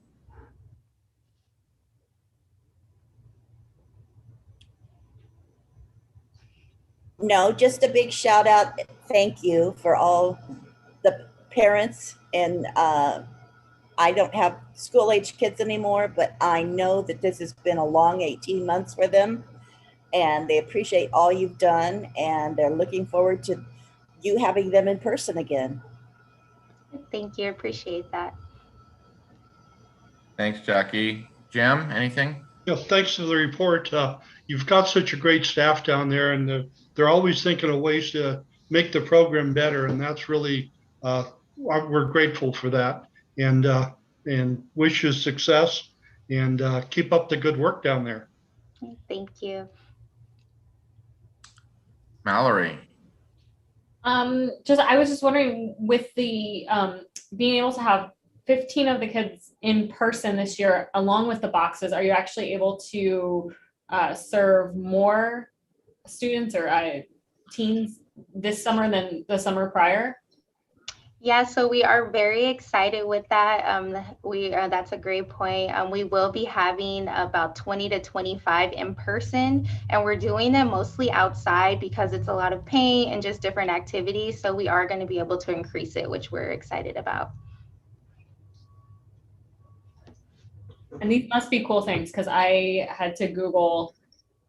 B: No, just a big shout out. Thank you for all the parents, and I don't have school age kids anymore, but I know that this has been a long 18 months for them, and they appreciate all you've done, and they're looking forward to you having them in person again.
L: Thank you, appreciate that.
D: Thanks, Jackie. Jim, anything?
G: Yeah, thanks for the report. You've got such a great staff down there, and they're always thinking of ways to make the program better, and that's really we're grateful for that, and wish you success, and keep up the good work down there.
L: Thank you.
D: Mallory.
C: I was just wondering, with the being able to have 15 of the kids in person this year, along with the boxes, are you actually able to serve more students or teens this summer than the summer prior?
L: Yeah, so we are very excited with that. That's a great point. We will be having about 20 to 25 in person, and we're doing them mostly outside because it's a lot of paint and just different activities. So we are going to be able to increase it, which we're excited about.
C: And these must be cool things because I had to Google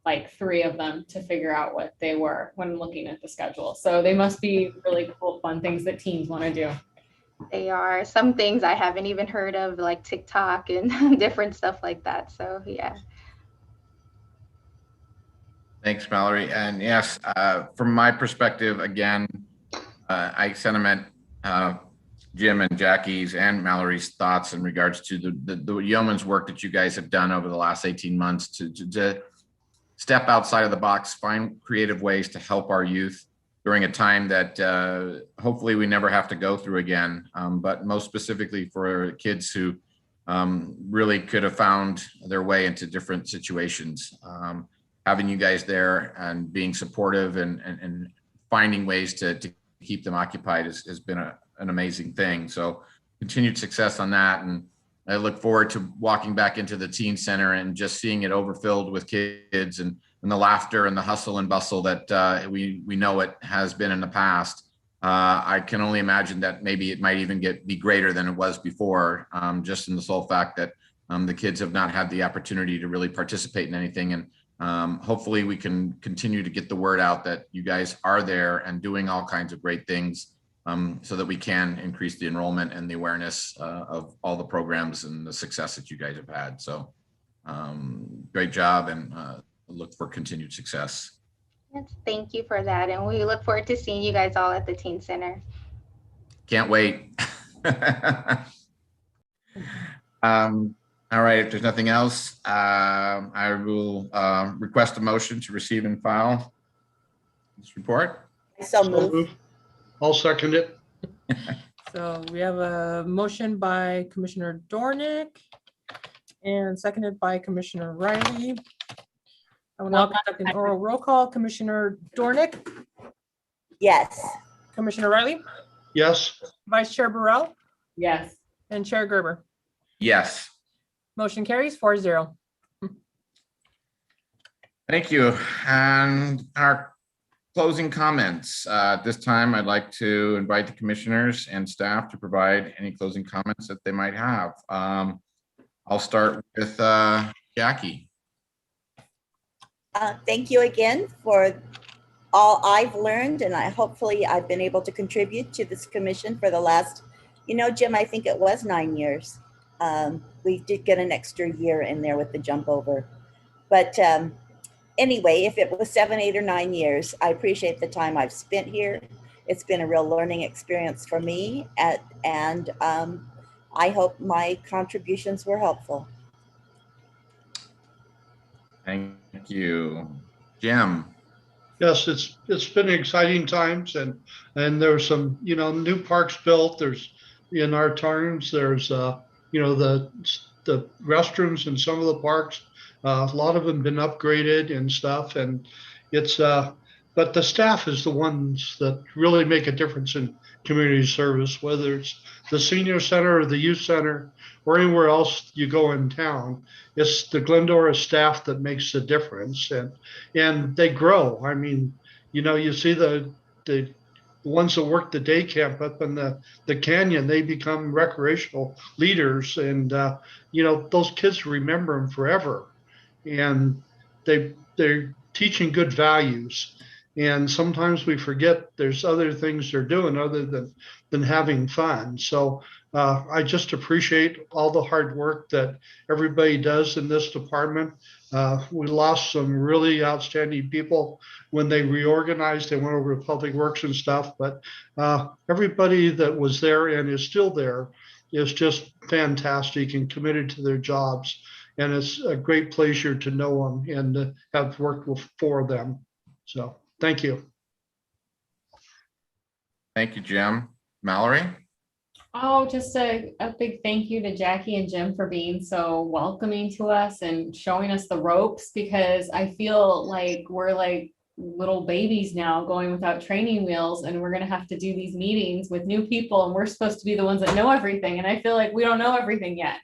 C: like 3 of them to figure out what they were when looking at the schedule. So they must be really cool, fun things that teens want to do.
L: They are some things I haven't even heard of, like TikTok and different stuff like that. So yeah.
D: Thanks, Mallory. And yes, from my perspective, again, I sentiment Jim and Jackie's and Mallory's thoughts in regards to the yeoman's work that you guys have done over the last 18 months to step outside of the box, find creative ways to help our youth during a time that hopefully we never have to go through again, but most specifically for kids who really could have found their way into different situations. Having you guys there and being supportive and finding ways to keep them occupied has been an amazing thing. So continued success on that. And I look forward to walking back into the teen center and just seeing it overfilled with kids and the laughter and the hustle and bustle that we know it has been in the past. I can only imagine that maybe it might even be greater than it was before, just in the sole fact that the kids have not had the opportunity to really participate in anything. And hopefully we can continue to get the word out that you guys are there and doing all kinds of great things, so that we can increase the enrollment and the awareness of all the programs and the success that you guys have had. So great job, and look for continued success.
L: Yes, thank you for that. And we look forward to seeing you guys all at the Teen Center.
D: Can't wait. All right, if there's nothing else, I will request a motion to receive and file this report.
B: So move.
G: I'll second it.
F: So we have a motion by Commissioner Dornick and seconded by Commissioner Riley. I will now conduct an oral roll call. Commissioner Dornick,
B: Yes.
F: Commissioner Riley,
G: Yes.
F: Vice Chair Burrell,
C: Yes.
F: and Chair Gerber.
D: Yes.
F: Motion carries 4-0.
D: Thank you. And our closing comments. At this time, I'd like to invite the commissioners and staff to provide any closing comments that they might have. I'll start with Jackie.
B: Thank you again for all I've learned, and hopefully I've been able to contribute to this commission for the last, Jim, I think it was 9 years. We did get an extra year in there with the jump over. But anyway, if it was 7, 8, or 9 years, I appreciate the time I've spent here. It's been a real learning experience for me, and I hope my contributions were helpful.
D: Thank you. Jim.
G: Yes, it's been exciting times, and there's some new parks built. There's in our terms there's the restrooms in some of the parks. A lot of them been upgraded and stuff, and it's but the staff is the ones that really make a difference in community service, whether it's the senior center or the youth center or anywhere else you go in town. It's the Glendora staff that makes the difference, and they grow. I mean, you see the ones that work the day camp up in the canyon, they become recreational leaders, and those kids remember them forever, and they're teaching good values. And sometimes we forget there's other things they're doing other than having fun. So I just appreciate all the hard work that everybody does in this department. We lost some really outstanding people when they reorganized and went over to Public Works and stuff. But everybody that was there and is still there is just fantastic and committed to their jobs. And it's a great pleasure to know them and have worked for them. So thank you.
D: Thank you, Jim. Mallory?
C: Oh, just a big thank you to Jackie and Jim for being so welcoming to us and showing us the ropes, because I feel like we're like little babies now going without training wheels, and we're gonna have to do these meetings with new people, and we're supposed to be the ones that know everything, and I feel like we don't know everything yet.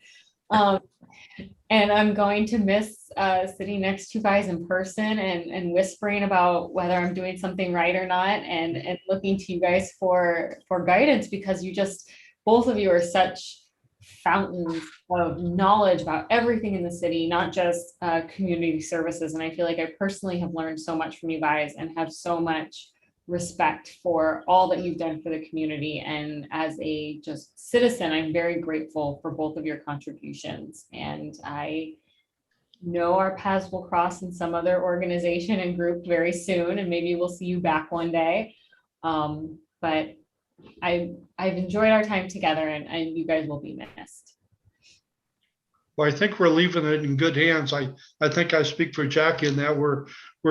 C: And I'm going to miss sitting next to you guys in person and whispering about whether I'm doing something right or not, and looking to you guys for guidance, because you just, both of you are such fountains of knowledge about everything in the city, not just community services. And I feel like I personally have learned so much from you guys and have so much respect for all that you've done for the community. And as a just citizen, I'm very grateful for both of your contributions. And I know our paths will cross in some other organization and group very soon, and maybe we'll see you back one day. But I've enjoyed our time together, and you guys will be missed.
G: Well, I think we're leaving it in good hands. I think I speak for Jackie in that we're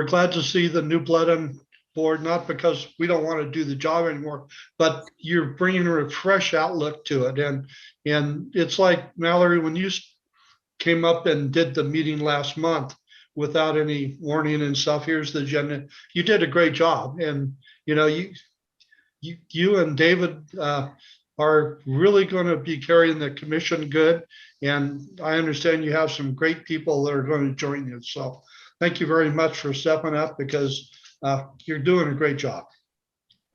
G: glad to see the new blood on board, not because we don't want to do the job anymore, but you're bringing a fresh outlook to it. And it's like, Mallory, when you came up and did the meeting last month without any warning and stuff, here's the agenda, you did a great job. And, you know, you and David are really going to be carrying the commission good. And I understand you have some great people that are going to join you. So thank you very much for stepping up, because you're doing a great job.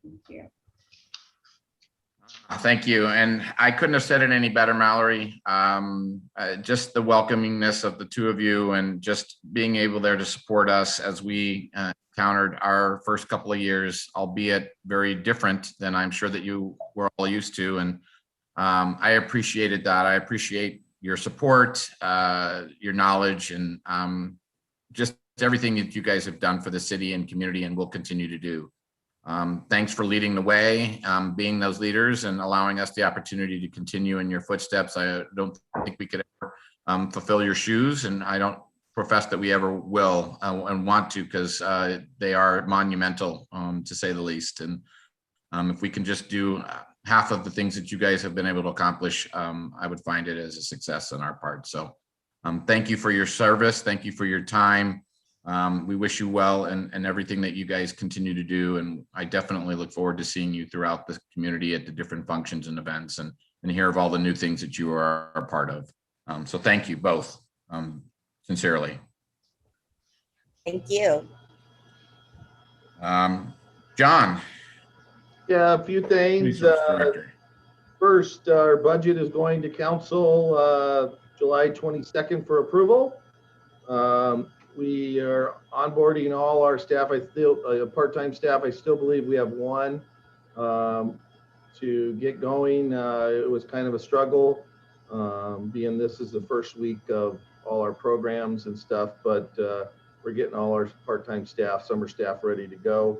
C: Thank you.
D: Thank you. And I couldn't have said it any better, Mallory. Just the welcomingness of the two of you, and just being able there to support us as we encountered our first couple of years, albeit very different than I'm sure that you were all used to. And I appreciated that. I appreciate your support, your knowledge, and just everything that you guys have done for the city and community and will continue to do. Thanks for leading the way, being those leaders and allowing us the opportunity to continue in your footsteps. I don't think we could ever fulfill your shoes, and I don't profess that we ever will and want to, because they are monumental, to say the least. And if we can just do half of the things that you guys have been able to accomplish, I would find it as a success on our part. So thank you for your service. Thank you for your time. We wish you well and everything that you guys continue to do. And I definitely look forward to seeing you throughout the community at the different functions and events, and hear of all the new things that you are a part of. So thank you both, sincerely.
B: Thank you.
D: John.
H: Yeah, a few things.
D: Resource Director.
H: First, our budget is going to council July 22nd for approval. We are onboarding all our staff. I still, part-time staff, I still believe we have one to get going. It was kind of a struggle, being this is the first week of all our programs and stuff, but we're getting all our part-time staff, summer staff ready to go.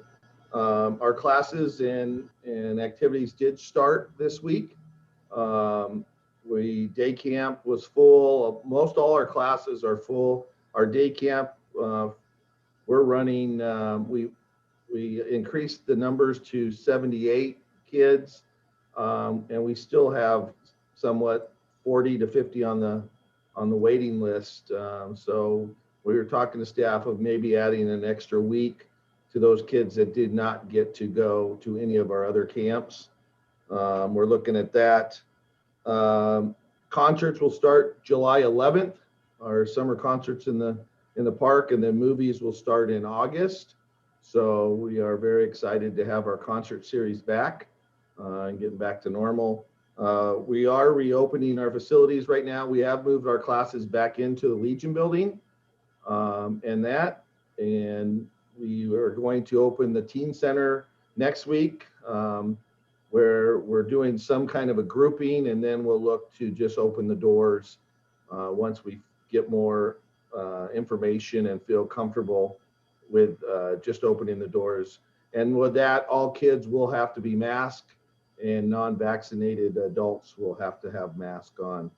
H: Our classes and activities did start this week. Day camp was full. Most all our classes are full. Our day camp, we're running, we increased the numbers to 78 kids, and we still have somewhat 40 to 50 on the waiting list. So we were talking to staff of maybe adding an extra week to those kids that did not get to go to any of our other camps. We're looking at that. Concerts will start July 11th. Our summer concerts in the park, and then movies will start in August. So we are very excited to have our concert series back and getting back to normal. We are reopening our facilities right now. We have moved our classes back into the Legion building and we are going to open the teen center next week, where we're doing some kind of a grouping, and then we'll look to just open the doors once we get more information and feel comfortable with just opening the doors. And with that, all kids will have to be masked, and non-vaccinated adults will have to have masks on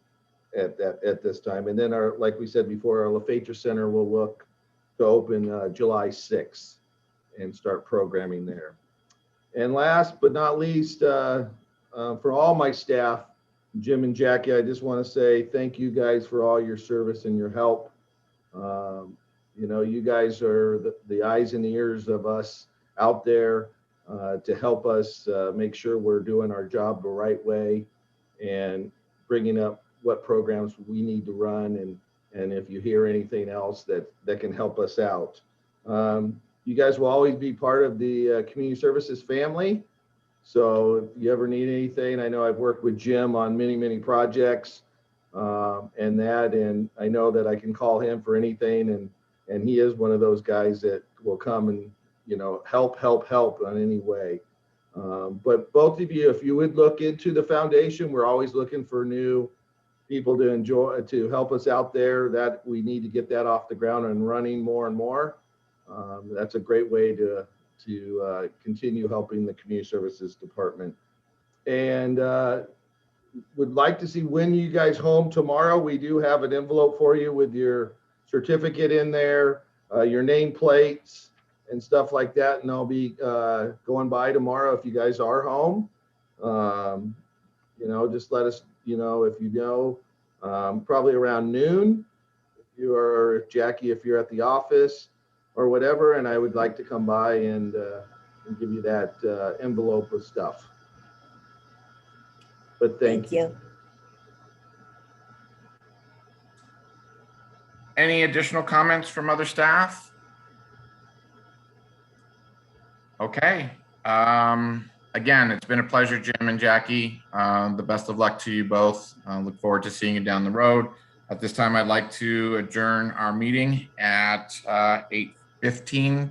H: at this time. And then like we said before, our LaFetra Center will look to open July 6th and start programming there. And last but not least, for all my staff, Jim and Jackie, I just want to say thank you guys for all your service and your help. You know, you guys are the eyes and ears of us out there to help us make sure we're doing our job the right way and bringing up what programs we need to run, and if you hear anything else that can help us out. You guys will always be part of the community services family. So if you ever need anything, I know I've worked with Jim on many projects and I know that I can call him for anything, and he is one of those guys that will come and, you know, help in any way. But both of you, if you would look into the foundation, we're always looking for new people to help us out there. That we need to get that off the ground and running more and more. That's a great way to continue helping the community services department. And would like to see when you guys home tomorrow. We do have an envelope for you with your certificate in there, your name plates and stuff like that. And I'll be going by tomorrow if you guys are home. You know, just let us, you know, if you know, probably around noon, if you are, Jackie, if you're at the office or whatever, and I would like to come by and give you that envelope of stuff. But thank you.
D: Any additional comments from other staff? Okay. Again, it's been a pleasure, Jim and Jackie. The best of luck to you both. Look forward to seeing you down the road. At this time, I'd like to adjourn our meeting at 8:15